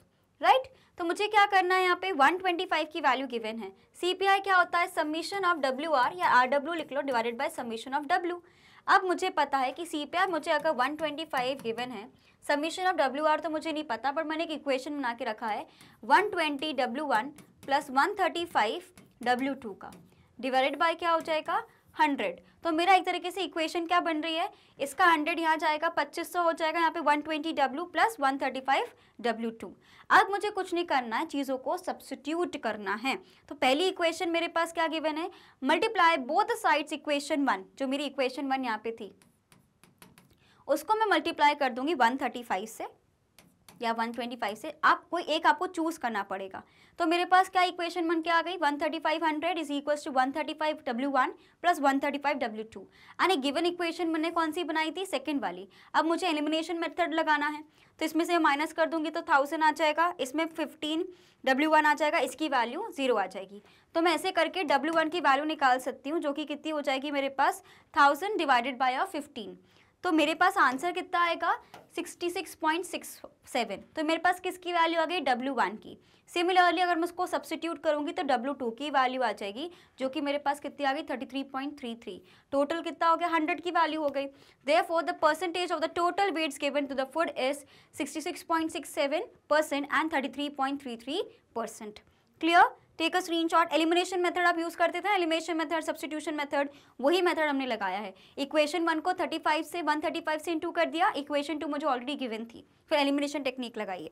राइट। तो मुझे क्या करना है, यहाँ पे 125 की वैल्यू गिवन है। CPI क्या होता है, समीशन ऑफ WR या RW लिख लो, divided by summation of W। अब मुझे पता है कि CPI मुझे अगर 125 गिवन है, समीशन ऑफ WR तो मुझे नहीं पता, बट मैंने एक इक्वेशन बना के रखा है 120 W1 प्लस 135 W2 का, डिवाइडेड बाय क्या हो जाएगा 100। तो मेरा एक तरीके से इक्वेशन क्या बन रही है, इसका 100 यहाँ जाएगा, 2500 हो जाएगा, यहाँ पे 120W प्लस 135W2। अब मुझे कुछ नहीं करना है, चीज़ों को सब्स्टिट्यूट करना है। तो पहली इक्वेशन मेरे पास क्या गिवन है, मल्टीप्लाई बोथ साइड्स इक्वेशन 1, जो मेरी इक्वेशन 1 यहाँ पे थी उसको मैं मल्टीप्लाई कर दूंगी 135 से या 125 से, आप कोई एक आपको चूज करना पड़ेगा। तो मेरे पास क्या इक्वेशन 1 क्या आ गई, 13500 is equals to 135W1 plus 135W2। And given equation मैंने कौन सी बनाई थी, सेकंड वाली। अब मुझे एलिमिनेशन मेथड लगाना है, तो इसमें से माइनस कर दूंगी तो 1000 आ जाएगा, इसमें 15W1 आ जाएगा, इसकी वैल्यू 0 आ जाएगी। तो मैं ऐसे करके W1 की वैल्यू निकाल सकती हूँ, जो कि कितनी हो जाएगी मेरे पास 1000 डिवाइडेड बाय 15। तो मेरे पास आंसर कितना आएगा 66.67। तो मेरे पास किसकी वैल्यू आ गई, W1 की। सिमिलरली अगर मैं उसको सब्स्टिट्यूट करूंगी तो W2 की वैल्यू आ जाएगी, जो कि मेरे पास कितनी आ गई 33.33। टोटल कितना हो गया, 100 की वैल्यू हो गई। Therefore the percentage of the total weights given to the food is 66.67% and 33.33%। Clear, take a screenshot. Elimination method आप यूज करते थे, एलिमिनेशन मेथड, सब्स्टिट्यूशन मेथड, वही मेथड हमने लगाया है। इक्वेशन 1 को 135 से इंटू कर दिया, इक्वेशन 2 मुझे ऑलरेडी गिवन थी, फिर एलिमिनेशन टेक्निक लगाइए।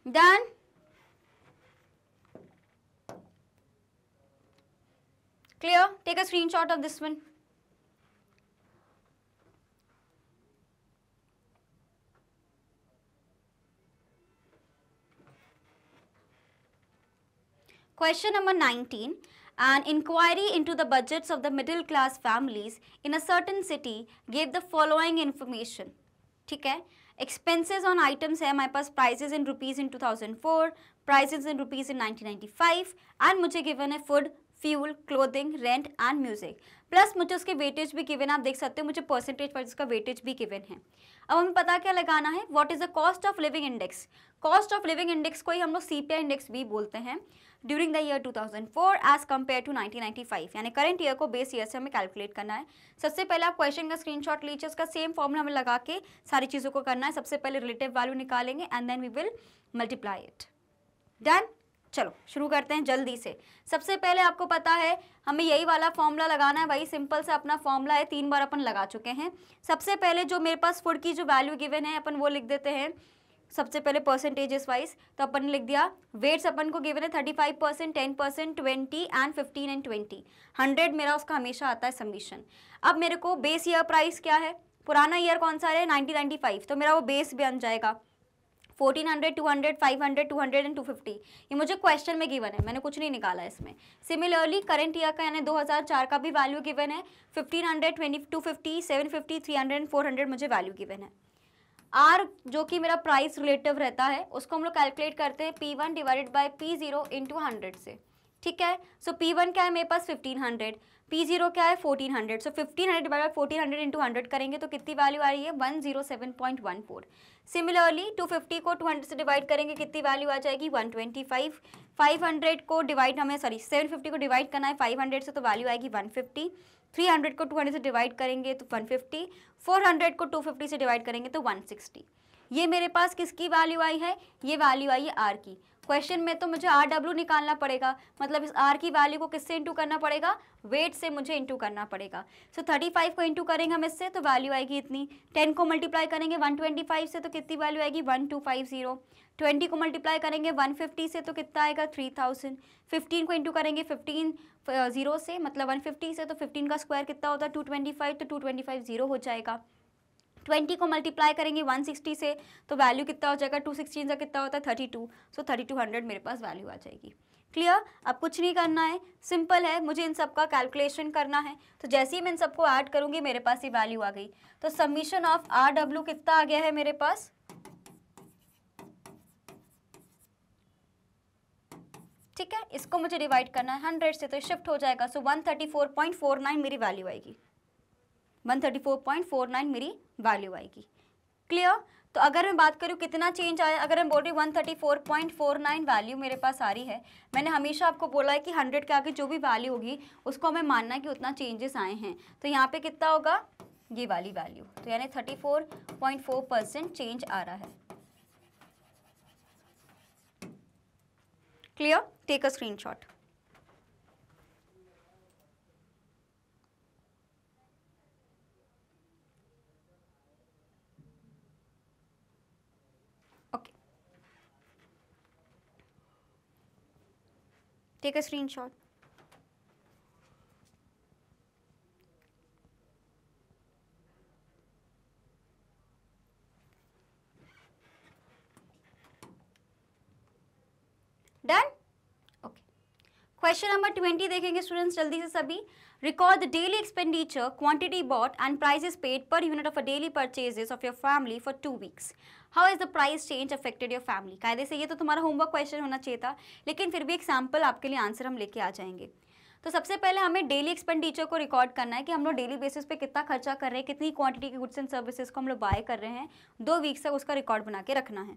Done. Clear, take a screenshot of this one. Question number 19. An inquiry into the budgets of the middle class families in a certain city gave the following information. ठीक है, expenses on items है हमारे पास, prices in rupees in 2004, prices in rupees in 1995 and मुझे given है food, fuel, clothing, rent and music। Plus मुझे उसके weightage भी given है, आप देख सकते हो मुझे परसेंटेज वाइज उसका वेटेज भी गिवन है। अब हमें पता क्या लगाना है, what is the cost of living index. Cost of living index को ही हम लोग CPI इंडेक्स भी बोलते हैं। During the year 2004 as compare to 1995, यानी करंट ईयर को बेस ईयर से हमें कैलकुलेट करना है। सबसे पहले आप क्वेश्चन का स्क्रीनशॉट लीजिए, उसका सेम फॉर्मूला हमें लगा के सारी चीज़ों को करना है। सबसे पहले रिलेटिव वैल्यू निकालेंगे and then we will multiply it. Done, चलो शुरू करते हैं जल्दी से। सबसे पहले आपको पता है हमें यही वाला फॉर्मूला लगाना है, वही सिंपल सा अपना फॉर्मूला है, 3 बार अपन लगा चुके हैं। सबसे पहले जो मेरे पास फूड की जो वैल्यू गिवन है अपन वो लिख देते हैं सबसे पहले परसेंटेजेस वाइज। तो अपन ने लिख दिया वेट्स अपन को गिवन है 35%, 10%, 20 एंड 15 एंड 20। 100 मेरा उसका हमेशा आता है सबमिशन। अब मेरे को बेस ईयर प्राइस क्या है, पुराना ईयर कौन सा है 1995, तो मेरा वो बेस बन जाएगा 1400, 200, 500, 200 एंड 250। ये मुझे क्वेश्चन में गिवन है, मैंने कुछ नहीं निकाला इसमें। सिमिलरली करंट ईयर का यानी 2004 का भी वैल्यू गिवन है 1500, 250, 750, 300 एंड 400 मुझे वैल्यू गिवन है। आर जो कि मेरा प्राइस रिलेटिव रहता है उसको हम लोग कैलकुलेट करते हैं P1 divided by P0 into 100 से। ठीक है, सो P1 क्या है मेरे पास 1500, P0 क्या है 1400। सो 1500 डिवाइड बाय 1400 इंटू 100 करेंगे तो कितनी वैल्यू आ रही है 107.14। सिमिलरली 250 को 200 से डिवाइड करेंगे कितनी वैल्यू आ जाएगी 125। 500 को डिवाइड हमें 750 को डिवाइड करना है 500 से तो वैल्यू आएगी 150। 300 को 200 से डिवाइड करेंगे तो 150। 400 को 250 से डिवाइड करेंगे तो 160। ये मेरे पास किसकी वैल्यू आई है, ये वैल्यू आई है आर की। क्वेश्चन में तो मुझे RW निकालना पड़ेगा, मतलब इस R की वैल्यू को किससे इंटू करना पड़ेगा, वेट से मुझे इंटू करना पड़ेगा। सो 35 को इंटू करेंगे हम इससे तो वैल्यू आएगी इतनी। 10 को मल्टीप्लाई करेंगे 125 से तो कितनी वैल्यू आएगी 1250। 20 को मल्टीप्लाई करेंगे 150 से तो कितना आएगा 3000। 15 को इंटू करेंगे 15 0 से मतलब 150 से तो 15 का स्क्वायर कितना होता है 225, तो 225 0 हो जाएगा। 20 को मल्टीप्लाई करेंगे 160 से तो वैल्यू कितना हो जाएगा 216 से कितना होता है 32। सो 3200 मेरे पास वैल्यू आ जाएगी। क्लियर, अब कुछ नहीं करना है, सिंपल है, मुझे इन सब का कैलकुलेशन करना है। तो जैसे ही मैं इन सबको ऐड करूंगी मेरे पास ये वैल्यू आ गई। तो सबमिशन ऑफ RW कितना आ गया है मेरे पास, ठीक है, इसको मुझे डिवाइड करना है 100 से तो शिफ्ट हो जाएगा। सो 134.49 मेरी वैल्यू आएगी, 134.49 मेरी वैल्यू आएगी। क्लियर, तो अगर मैं बात करूँ कितना चेंज आया, अगर मैं बोल रही 134.49 वैल्यू मेरे पास आ रही है, मैंने हमेशा आपको बोला है कि 100 के आगे जो भी वैल्यू होगी उसको हमें मानना है कि उतना चेंजेस आए हैं। तो यहाँ पे कितना होगा ये वाली वैल्यू, तो यानी 34.4% चेंज आ रहा है। Clear, take a screenshot. Okay, take a screenshot. Done, okay. Question number 20 देखेंगे स्टूडेंट्स जल्दी से सभी। Record the daily expenditure, quantity bought and prices paid per unit of a daily purchases of your family for 2 weeks. How is the price change affected your family. कायदे से ये तो तुम्हारा homework question होना चाहिए था, लेकिन फिर भी एक सैम्पल आपके लिए आंसर हम लेके आ जाएंगे। तो सबसे पहले हमें डेली एक्सपेंडिचर को रिकॉर्ड करना है कि हम लोग डेली बेसिस पे कितना खर्चा कर रहे हैं, कितनी क्वांटिटी के गुड्स एंड सर्विसेज को हम लोग बाय कर रहे हैं, 2 वीक्स तक उसका रिकॉर्ड बना के रखना है।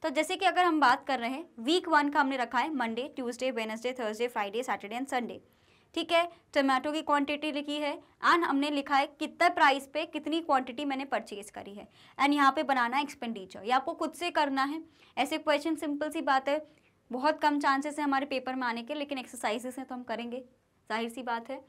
तो जैसे कि अगर हम बात कर रहे हैं वीक 1 का हमने रखा है Monday, Tuesday, Wednesday, Thursday, Friday, Saturday and Sunday. ठीक है, टमाटो की क्वांटिटी लिखी है एंड हमने लिखा है कितना प्राइस पे कितनी क्वांटिटी मैंने परचेज करी है एंड यहाँ पे बनाना है एक्सपेंडिचर। ये आपको खुद से करना है। ऐसे क्वेश्चन सिंपल सी बात है, बहुत कम चांसेस है हमारे पेपर में आने के, लेकिन एक्सरसाइजेस हैं तो हम करेंगे, जाहिर सी बात है।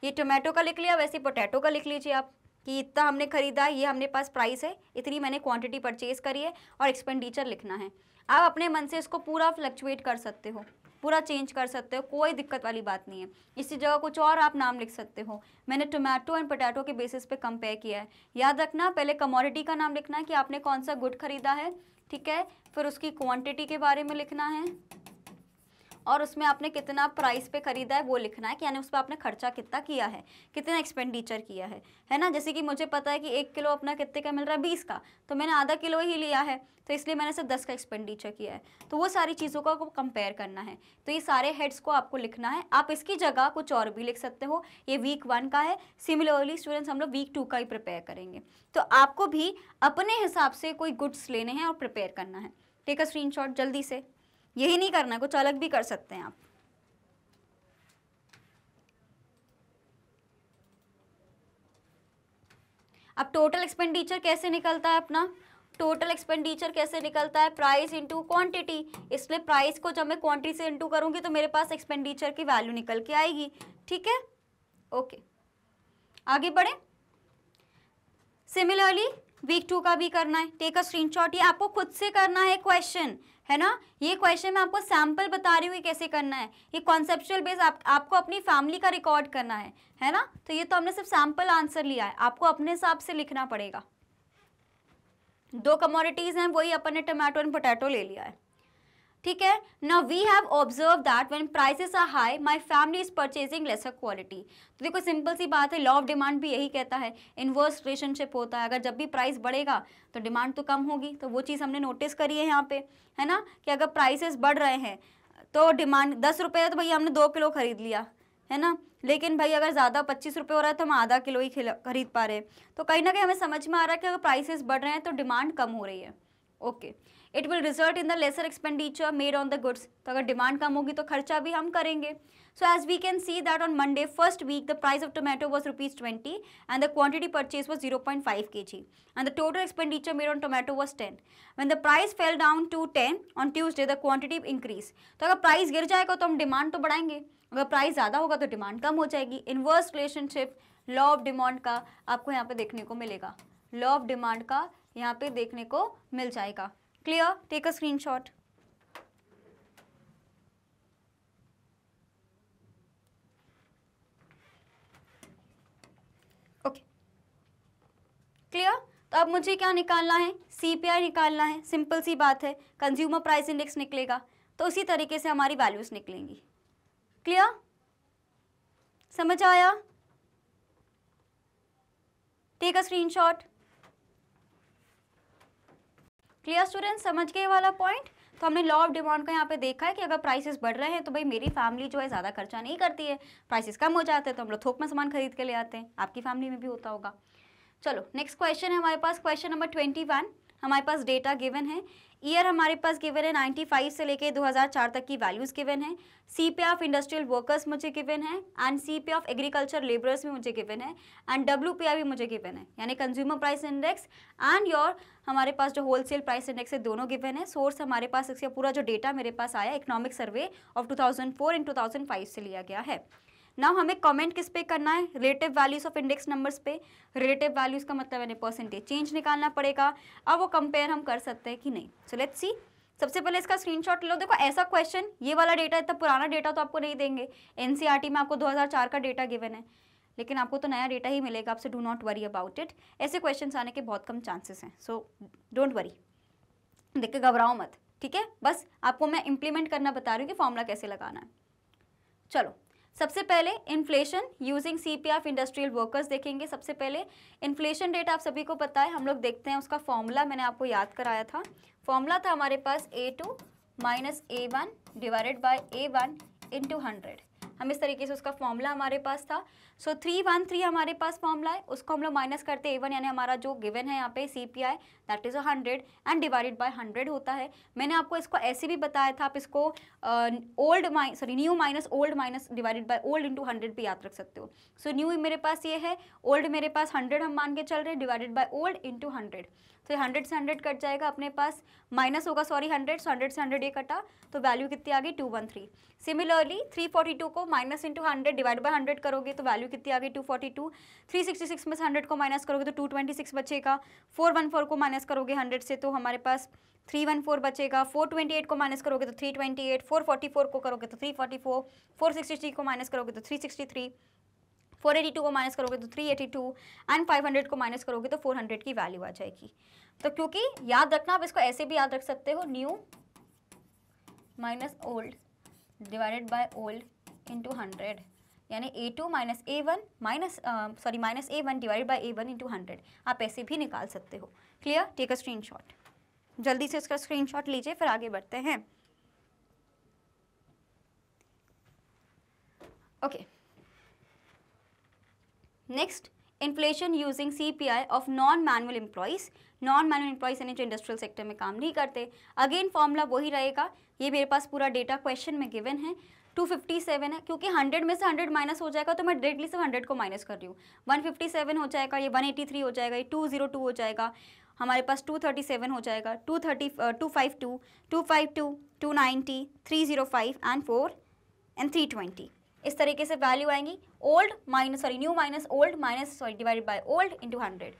ये टोमेटो का लिख लिया, वैसे पोटैटो का लिख लीजिए आप कि इतना हमने खरीदा, ये हमने पास प्राइस है, इतनी मैंने क्वांटिटी परचेज करी है और एक्सपेंडिचर लिखना है। आप अपने मन से इसको पूरा फ्लक्चुएट कर सकते हो, पूरा चेंज कर सकते हो, कोई दिक्कत वाली बात नहीं है। इसी जगह कुछ और आप नाम लिख सकते हो। मैंने टोमेटो एंड पोटैटो के बेसिस पे कंपेयर किया है। याद रखना, पहले कमोडिटी का नाम लिखना है कि आपने कौन सा गुड खरीदा है, ठीक है, फिर उसकी क्वांटिटी के बारे में लिखना है और उसमें आपने कितना प्राइस पे खरीदा है वो लिखना है कि यानी उस पर आपने खर्चा कितना किया है, कितना एक्सपेंडिचर किया है ना। जैसे कि मुझे पता है कि 1 किलो अपना कितने का मिल रहा है, 20 का, तो मैंने आधा किलो ही लिया है, तो इसलिए मैंने सिर्फ 10 का एक्सपेंडिचर किया है। तो वो सारी चीज़ों को आपको कंपेयर करना है। तो ये सारे हेड्स को आपको लिखना है। आप इसकी जगह कुछ और भी लिख सकते हो। ये वीक 1 का है। सिमिलरली स्टूडेंट्स हम लोग वीक 2 का ही प्रिपेयर करेंगे। तो आपको भी अपने हिसाब से कोई गुड्स लेने हैं और प्रिपेयर करना है। टेक अ स्क्रीनशॉट जल्दी से। यही नहीं करना, कुछ अलग भी कर सकते हैं आप। अब टोटल एक्सपेंडिचर कैसे निकलता है अपना, टोटल एक्सपेंडिचर कैसे निकलता है, प्राइस इंटू क्वांटिटी। इसलिए प्राइस को जब मैं क्वांटिटी से इंटू करूंगी तो मेरे पास एक्सपेंडिचर की वैल्यू निकल के आएगी। ठीक है, ओके, आगे बढ़े। सिमिलरली वीक 2 का भी करना है। Take a screenshot. ये आपको खुद से करना है क्वेश्चन, है ना। ये क्वेश्चन मैं आपको सैम्पल बता रही हूँ कैसे करना है। ये कॉन्सेप्चुअल बेस आपको अपनी फैमिली का रिकॉर्ड करना है ना। तो ये तो हमने सिर्फ सैम्पल आंसर लिया है, आपको अपने हिसाब से लिखना पड़ेगा। 2 कमोडिटीज हैं, वही अपन ने टोमेटो एंड पोटैटो ले लिया है। ठीक है, now we have observe that when prices are high my family is purchasing lesser quality. तो देखो सिंपल सी बात है, लॉ ऑफ डिमांड भी यही कहता है, इनवर्स रिलेशनशिप होता है। अगर जब भी प्राइस बढ़ेगा तो डिमांड तो कम होगी। तो वो चीज़ हमने नोटिस करी है यहाँ पे, है ना, कि अगर प्राइसेस बढ़ रहे हैं तो डिमांड 10 रुपये है तो भैया हमने 2 किलो खरीद लिया, है ना। लेकिन भाई अगर ज़्यादा 25 रुपये हो रहा है तो हम आधा किलो ही खरीद पा रहे हैं। तो कहीं ना कहीं हमें समझ में आ रहा है कि अगर प्राइसेस बढ़ रहे हैं तो डिमांड कम हो रही है। Okay, it will result in the lesser expenditure made on the goods. तो अगर डिमांड कम होगी तो खर्चा भी हम करेंगे। So as we can see that on Monday first week the price of tomato was ₹20 and the quantity purchase was 0.5 kg and the total expenditure made on tomato was 10। When the price fell down to 10 on Tuesday the quantity increase. तो अगर price गिर जाएगा तो हम demand तो बढ़ाएंगे, अगर price ज़्यादा होगा तो डिमांड कम हो जाएगी। Inverse relationship law of demand का आपको यहाँ पे देखने को मिलेगा, लॉ ऑफ डिमांड का यहाँ पे देखने को मिल जाएगा। Clear, take a screenshot. Okay, clear. तो अब मुझे क्या निकालना है, सीपीआई निकालना है। सिंपल सी बात है, कंज्यूमर प्राइस इंडेक्स निकलेगा तो उसी तरीके से हमारी वैल्यूज निकलेंगी। क्लियर, समझ आया। Take a screenshot. Clear student, समझ गए वाला पॉइंट। तो हमने लॉ ऑफ डिमांड का यहाँ पे देखा है कि अगर प्राइसेस बढ़ रहे हैं तो भाई मेरी फैमिली जो है ज़्यादा खर्चा नहीं करती है, प्राइसेस कम हो जाते हैं तो हम लोग थोक में सामान खरीद के ले आते हैं। आपकी फैमिली में भी होता होगा। चलो नेक्स्ट क्वेश्चन है हमारे पास, क्वेश्चन नंबर 21। हमारे पास डेटा गिवन है, ईयर हमारे पास गिवन है 95 से लेके 2004 तक की वैल्यूज गिवन है, सीपीआई ऑफ इंडस्ट्रियल वर्कर्स मुझे गिवन है and CPI of agriculture labourers भी मुझे गिवन है एंड डब्ल्यूपीआई भी मुझे गिवन है, यानी consumer price index and your हमारे पास जो होलसेल प्राइस इंडेक्स है दोनों गिवन है। सोर्स हमारे पास इसका पूरा जो डेटा मेरे पास आया इकोनॉमिक सर्वे ऑफ 2004 एंड 2005 से लिया गया है। नाउ हमें कमेंट किस पे करना है, relative values of index numbers पे। रिलेटिव वैल्यूज का मतलब है परसेंटेज चेंज निकालना पड़ेगा, अब वो कंपेयर हम कर सकते हैं कि नहीं। सो लेट्स सी, सबसे पहले इसका स्क्रीनशॉट लो। देखो ऐसा क्वेश्चन, ये वाला डेटा इतना पुराना डेटा तो आपको नहीं देंगे, एनसीईआरटी में आपको 2004 का डेटा गिवन है, लेकिन आपको तो नया डेटा ही मिलेगा आपसे, do not worry about it. ऐसे क्वेश्चन आने के बहुत कम चांसेस हैं, सो डोंट वरी, देख के घबराओ मत, ठीक है। बस आपको मैं इंप्लीमेंट करना बता रही हूँ कि फॉर्मूला कैसे लगाना है। चलो सबसे पहले inflation using CPI of industrial workers देखेंगे। सबसे पहले इन्फ्लेशन रेट आप सभी को पता है, हम लोग देखते हैं उसका फॉर्मूला, मैंने आपको याद कराया था। फॉर्मूला था हमारे पास A2 minus A1 divided by A1 into 100। हम इस तरीके से उसका फॉर्मूला हमारे पास था। सो 313 हमारे पास फॉर्मूला है, उसको हम लोग माइनस करते A1, यानी हमारा जो गिवन है यहाँ पे CPI that is 100 and divided by 100 होता है। मैंने आपको इसको ऐसे भी बताया था, आप इसको new minus old minus divided by old into 100 भी याद रख सकते हो। सो न्यू मेरे पास ये है, ओल्ड मेरे पास 100 हम मान के चल रहे हैं, डिवाइडेड बाय ओल्ड इंटू 100। तो 100 से 100 कट जाएगा, अपने पास माइनस होगा 100, सो 100 से 100 ये कटा, तो वैल्यू कितनी आ गई 213। सिमिलरली 342 को माइनस इंटू 100 डिवाइड बाय 100 करोगे तो वैल्यू कितनी आ गई 242। 366 में से 100 को माइनस करोगे तो 226 बचेगा। 414 को माइनस करोगे 100 से तो हमारे पास 314 बचेगा। 428 को माइनस करोगे तो 328, 444 को करोगे तो 344, 463 को माइनस करोगे तो 363, 482 को माइनस करोगे तो 382 एंड 500 को माइनस करोगे तो 400 की वैल्यू आ जाएगी। तो क्योंकि याद रखना, आप इसको ऐसे भी याद रख सकते हो, new minus old divided by old into 100, यानी A2 minus A1 minus A1 divided by A1 into 100, आप ऐसे भी निकाल सकते हो। क्लियर? टेक अ स्क्रीनशॉट, जल्दी से इसका स्क्रीनशॉट लीजिए, फिर आगे बढ़ते हैं। Okay, next, inflation using CPI of non manual employees. Non manual employees यानी जो इंडस्ट्रियल सेक्टर में काम नहीं करते। अगेन फॉर्मूला वही रहेगा, ये मेरे पास पूरा डेटा क्वेश्चन में गिवन है। 257 है, क्योंकि 100 में से 100 माइनस हो जाएगा तो मैं डायरेक्टली सिर्फ 100 को माइनस कर रही हूँ। 157 हो जाएगा, ये 183 हो जाएगा, ये 202 हो जाएगा, हमारे पास 237 हो जाएगा, 252, 290, 305 एंड 4 एंड 320। इस तरीके से वैल्यू आएंगी। New minus old divided by old into 100।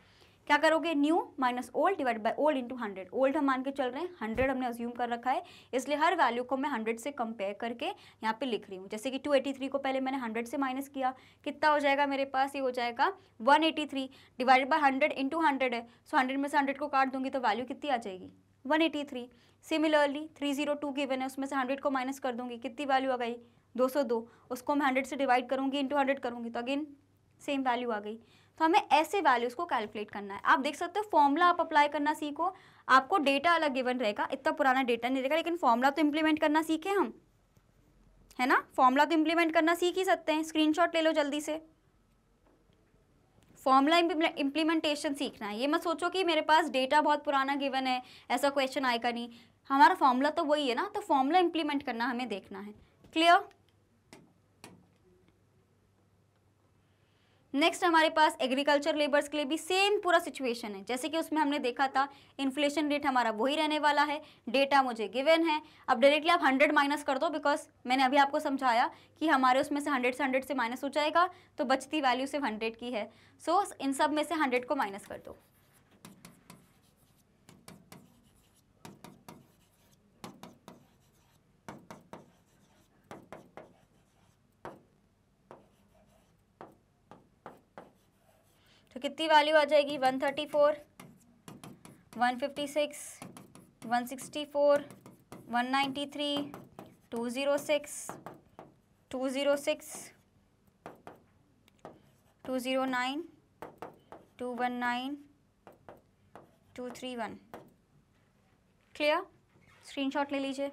क्या करोगे, new minus old divide by old into 100। Old हम मान के चल रहे हैं, 100 हमने अज्यूम कर रखा है, इसलिए हर वैल्यू को मैं 100 से कंपेयर करके यहाँ पे लिख रही हूँ। जैसे कि 283 को पहले मैंने 100 से माइनस किया, कितना हो जाएगा मेरे पास, ये हो जाएगा 183 डिवाइडेड बाय 100 इंटू 100 है, सो 100 में से 100 को काट दूंगी तो वैल्यू कितनी आ जाएगी 183। सिमिलरली 302 गिवन है, उसमें से 100 को माइनस कर दूंगी, कितनी वैल्यू आ गई 202, उसको मैं 100 से डिवाइड करूंगी, इंटू 100 करूंगी तो अगेन सेम वैल्यू आ गई। तो हमें ऐसे वैल्यूज़ को कैलकुलेट करना है। आप देख सकते हो फॉर्मूला आप अप्लाई करना सीखो, आपको डेटा अलग गिवन रहेगा, इतना पुराना डेटा नहीं रहेगा, लेकिन फॉर्मूला तो इम्प्लीमेंट करना सीखे हम, है ना। फॉर्मूला तो इम्प्लीमेंट करना सीख ही सकते हैं। स्क्रीनशॉट ले लो जल्दी से, फॉर्मूला इम्प्लीमेंटेशन सीखना है। ये मत सोचो कि मेरे पास डेटा बहुत पुराना गिवन है, ऐसा क्वेश्चन आएगा नहीं, हमारा फॉर्मूला तो वही है ना, तो फॉर्मूला इम्प्लीमेंट करना हमें देखना है। क्लियर? नेक्स्ट हमारे पास एग्रीकल्चर लेबर्स के लिए भी सेम पूरा सिचुएशन है, जैसे कि उसमें हमने देखा था इन्फ्लेशन रेट हमारा वही रहने वाला है, डेटा मुझे गिवन है। अब डायरेक्टली आप 100 माइनस कर दो, बिकॉज मैंने अभी आपको समझाया कि हमारे उसमें से 100 से माइनस हो जाएगा, तो बचती वैल्यू सिर्फ 100 की है। सो इन सब में से 100 को माइनस कर दो। तो कितनी वैल्यू आ जाएगी 134, 156, 164, 193, 206, 206, 209, 219, 231। क्लियर? स्क्रीनशॉट ले लीजिए।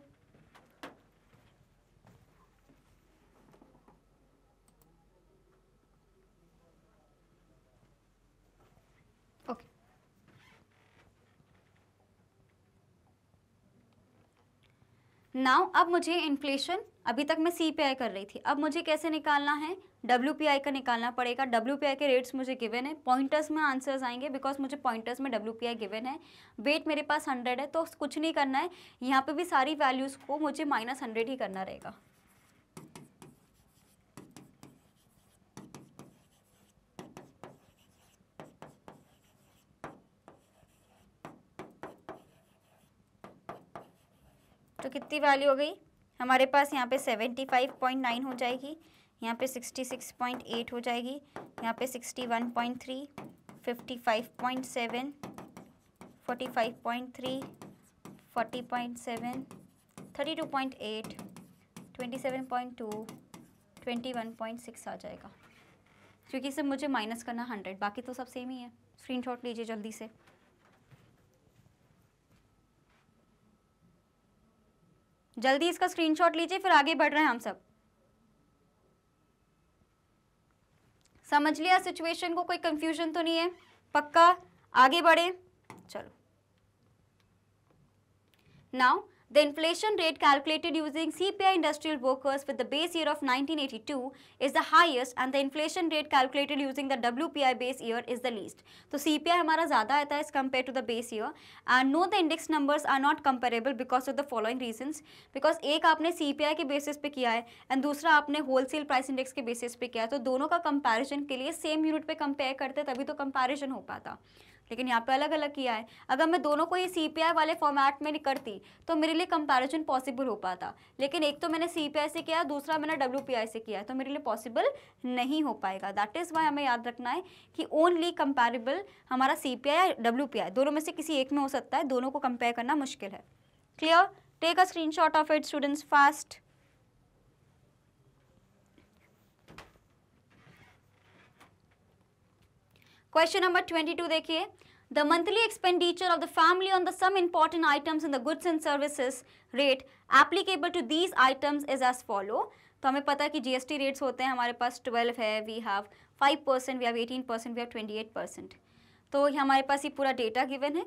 नाउ अब मुझे इन्फ्लेशन, अभी तक मैं CPI कर रही थी, अब मुझे कैसे निकालना है, WPI का निकालना पड़ेगा। WPI के रेट्स मुझे गिवन है, पॉइंटर्स में आंसर्स आएंगे बिकॉज मुझे पॉइंटर्स में WPI गिवन है। वेट मेरे पास 100 है तो कुछ नहीं करना है, यहाँ पे भी सारी वैल्यूज़ को मुझे -100 ही करना रहेगा। तो कितनी वैल्यू हो गई हमारे पास, यहाँ पे 75.9 हो जाएगी, यहाँ पे 66.8 हो जाएगी, यहाँ पे 61.3, 55.7, 45.3, 40.7, 32.8, 27.2, 21.6 आ जाएगा, क्योंकि इसे मुझे माइनस करना 100, बाकी तो सब सेम ही है। स्क्रीनशॉट लीजिए जल्दी से। जल्दी इसका स्क्रीनशॉट लीजिए, फिर आगे बढ़ रहे हैं हम सब। समझ लिया सिचुएशन को, कोई कंफ्यूजन तो नहीं है, पक्का आगे बढ़े, चलो। Now the inflation rate calculated using CPI industrial workers with the base year of 1982 is the highest and the inflation rate calculated using the WPI base year is the least. तो CPI हमारा ज़्यादा आता है as compared to the base year and no the index numbers are not comparable because of the following reasons. Because एक आपने CPI के basis पे किया है and दूसरा आपने wholesale price index के basis पे किया है, तो दोनों का comparison के लिए same unit पे compare करते तभी तो comparison हो पाता, लेकिन यहाँ पे अलग अलग किया है। अगर मैं दोनों को ये CPI वाले फॉर्मेट में करती तो मेरे लिए कंपैरिजन पॉसिबल हो पाता, लेकिन एक तो मैंने CPI से किया, दूसरा मैंने WPI से किया, तो मेरे लिए पॉसिबल नहीं हो पाएगा। दैट इज़ वाई हमें याद रखना है कि ओनली कंपैरेबल हमारा CPI या WPI, दोनों में से किसी एक में हो सकता है, दोनों को कंपेयर करना मुश्किल है। Clear? Take a screenshot of it students fast. Question number 22 देखिए, the monthly expenditure of the family on the some important items in the goods and services rate applicable to these items is as follow। तो हमें पता है कि GST rates होते हैं हमारे पास 12 है, we have 5%, we have 18%, we have 28%। तो हमारे पास ये पूरा डेटा गिवन है।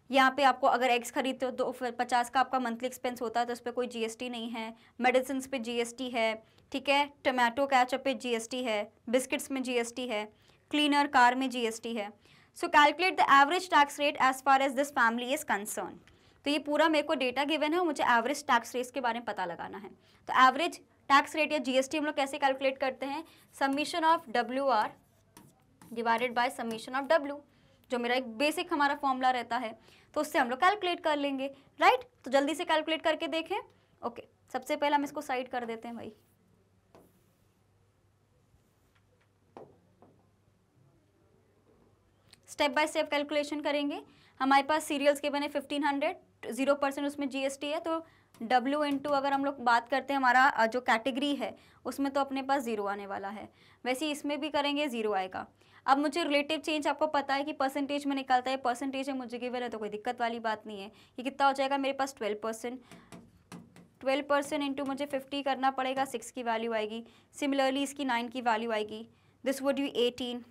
यहाँ पे आपको अगर एग्स खरीदते हो तो 50 का आपका मंथली एक्सपेंस होता है, तो उस पर कोई GST नहीं है। मेडिसिन पे GST है, ठीक है, टमाटो केचप पे GST है, बिस्किट्स में GST है, क्लीनर कार में GST है। So calculate the average tax rate as far as this family is concern. तो ये पूरा मेरे को डेटा गिवन है और मुझे एवरेज टैक्स रेट के बारे में पता लगाना है। तो एवरेज टैक्स रेट या GST हम लोग कैसे कैलकुलेट करते हैं, summation of WR divided by summation of W, जो मेरा एक बेसिक हमारा फॉर्मूला रहता है, तो उससे हम लोग कैलकुलेट कर लेंगे, राइट। तो जल्दी से कैलकुलेट करके देखें। ओके, सबसे पहले हम इसको साइड कर देते हैं भाई। स्टेप बाय स्टेप कैलकुलेशन करेंगे। हमारे पास सीरियल्स के बने 1500, 0% उसमें GST है, तो W इंटू अगर हम लोग बात करते हैं हमारा जो कैटेगरी है उसमें तो अपने पास 0 आने वाला है, वैसे ही इसमें भी करेंगे 0 आएगा। अब मुझे रिलेटिव चेंज आपको पता है कि परसेंटेज में निकलता है, परसेंटेज है मुझे गिवन है तो कोई दिक्कत वाली बात नहीं है। ये कितना हो जाएगा मेरे पास 12%, 12% इंटू मुझे 50 करना पड़ेगा, 6 की वैल्यू आएगी। सिमिलरली इसकी 9 की वैल्यू आएगी, दिस वुड बी 18,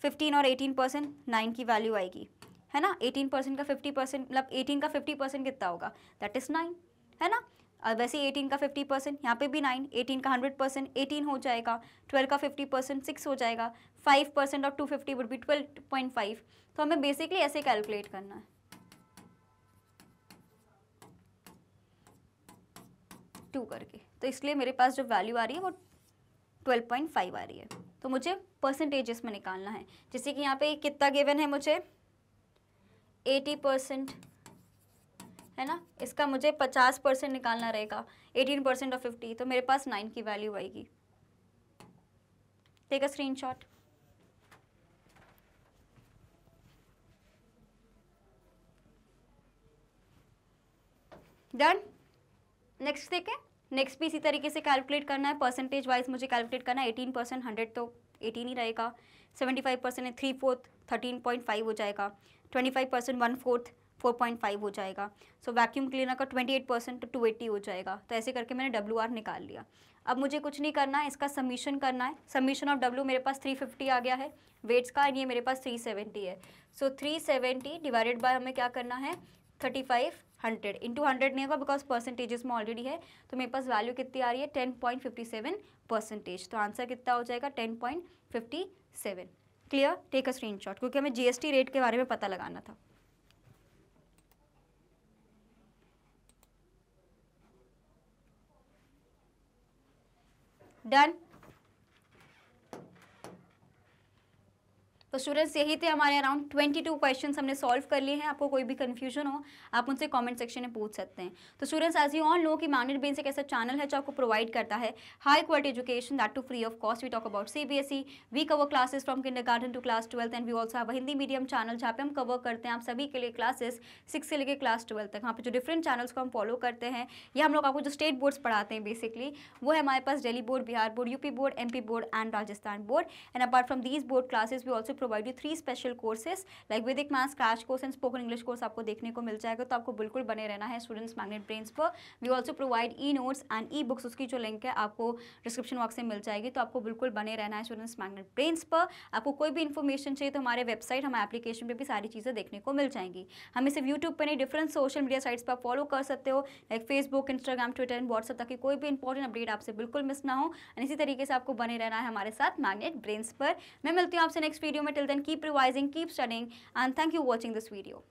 15 और 18% 9 की वैल्यू आएगी, है ना। 18% का 50% मतलब 18 का 50% कितना होगा, दैट इज़ 9, है ना। और वैसे 18 का 50% यहाँ पे भी 9, 18 का 100% 18 हो जाएगा, 12 का 50% 6 हो जाएगा, 5% ऑफ 250 वुड बी 12.5। तो हमें बेसिकली ऐसे कैलकुलेट करना है, 2 करके। तो इसलिए मेरे पास जो वैल्यू आ रही है वो 12.5 आ रही है। तो मुझे परसेंटेजेस में निकालना है, जैसे कि यहाँ पे कितना गिवन है मुझे 80%, है ना। इसका मुझे 50% निकालना रहेगा, 18% ऑफ 50, तो मेरे पास 9 की वैल्यू आएगी। Take a screenshot. Done. Next देखें, नेक्स्ट भी इसी तरीके से कैलकुलेट करना है, परसेंटेज वाइज मुझे कैलकुलेट करना है। 18% 100 तो 18 ही रहेगा, 75% है 3/4 13.5 हो जाएगा, 25% 1/4 4.5 हो जाएगा। सो वैक्यूम क्लीनर का 28% तो 280 हो जाएगा। तो ऐसे करके मैंने WR निकाल लिया। अब मुझे कुछ नहीं करना है, इसका समीशन करना है। समीशन ऑफ W मेरे पास 350 आ गया है वेट्स का, ये मेरे पास 370 है। सो 370 डिवाइडेड बाय हमें क्या करना है 35, 100 इंटू 100 नहीं होगा बिकॉज परसेंटेजेस में ऑलरेडी है, तो मेरे पास वैल्यू कितनी आ रही है 10.57%। तो आंसर कितना हो जाएगा 10.57। क्लियर, टेक अ स्क्रीनशॉट, क्योंकि हमें जीएसटी रेट के बारे में पता लगाना था। डन। तो स्टूडेंट्स यही थे हमारे अराउंड 22 क्वेश्चंस हमने सॉल्व कर लिए हैं। आपको कोई भी कंफ्यूजन हो आप मुझसे कमेंट सेक्शन में पूछ सकते हैं। तो students as you all know कि मैग्नेट ब्रेन्स एक ऐसा चैनल है जो आपको प्रोवाइड करता है high quality education that too free of cost. We talk about CBSE, we cover classes from kindergarten to class 12th and we also have a Hindi medium channel जहाँ पे हम कवर करते हैं आप सभी के लिए क्लासेस 6 से लेकर क्लास 12 तक। वहाँ पे जो डिफरेंट चैनल्स को हम फॉलो करते हैं या हम लोग आपको जो स्टेट बोर्ड्स पढ़ाते हैं बेसिकली वो है हमारे पास Delhi board, Bihar board, UP board, MP board and Rajasthan board. And apart from these board classes we also provide you 3 special courses like Vedic maths crash course and spoken English course आपको देखने को मिल जाएगा। तो आपको बिल्कुल बने रहना है स्टूडेंट्स मैग्नेट ब्रेन्स पर। We also provide e notes and e books, उसकी जो लिंक है आपको डिस्क्रिप्शन बॉक्स में मिल जाएगी। तो आपको बिल्कुल बने रहना है स्टूडेंट्स मैग्नेट ब्रेन्स पर। आपको कोई भी इन्फॉर्मेशन चाहिए तो हमारे वेबसाइट, हमारे एप्लीकेशन पर भी सारी चीज़ें देखने को मिल जाएंगी। हमें सिर्फ यूट्यूब पर नहीं डिफरेंट सोशल मीडिया साइट्स पर फॉलो कर सकते हो like Facebook, Instagram, Twitter and WhatsApp, ताकि कोई भी इंपॉर्टेंट अपडेट आपसे बिल्कुल मिस ना हो। एंड इसी तरीके से आपको बने रहना है हमारे साथ मैग्नेट ब्रेन्स पर। मैं मिलती हूँ आपसे नेक्स्ट वीडियो में। Till then keep revising, keep studying and thank you for watching this video.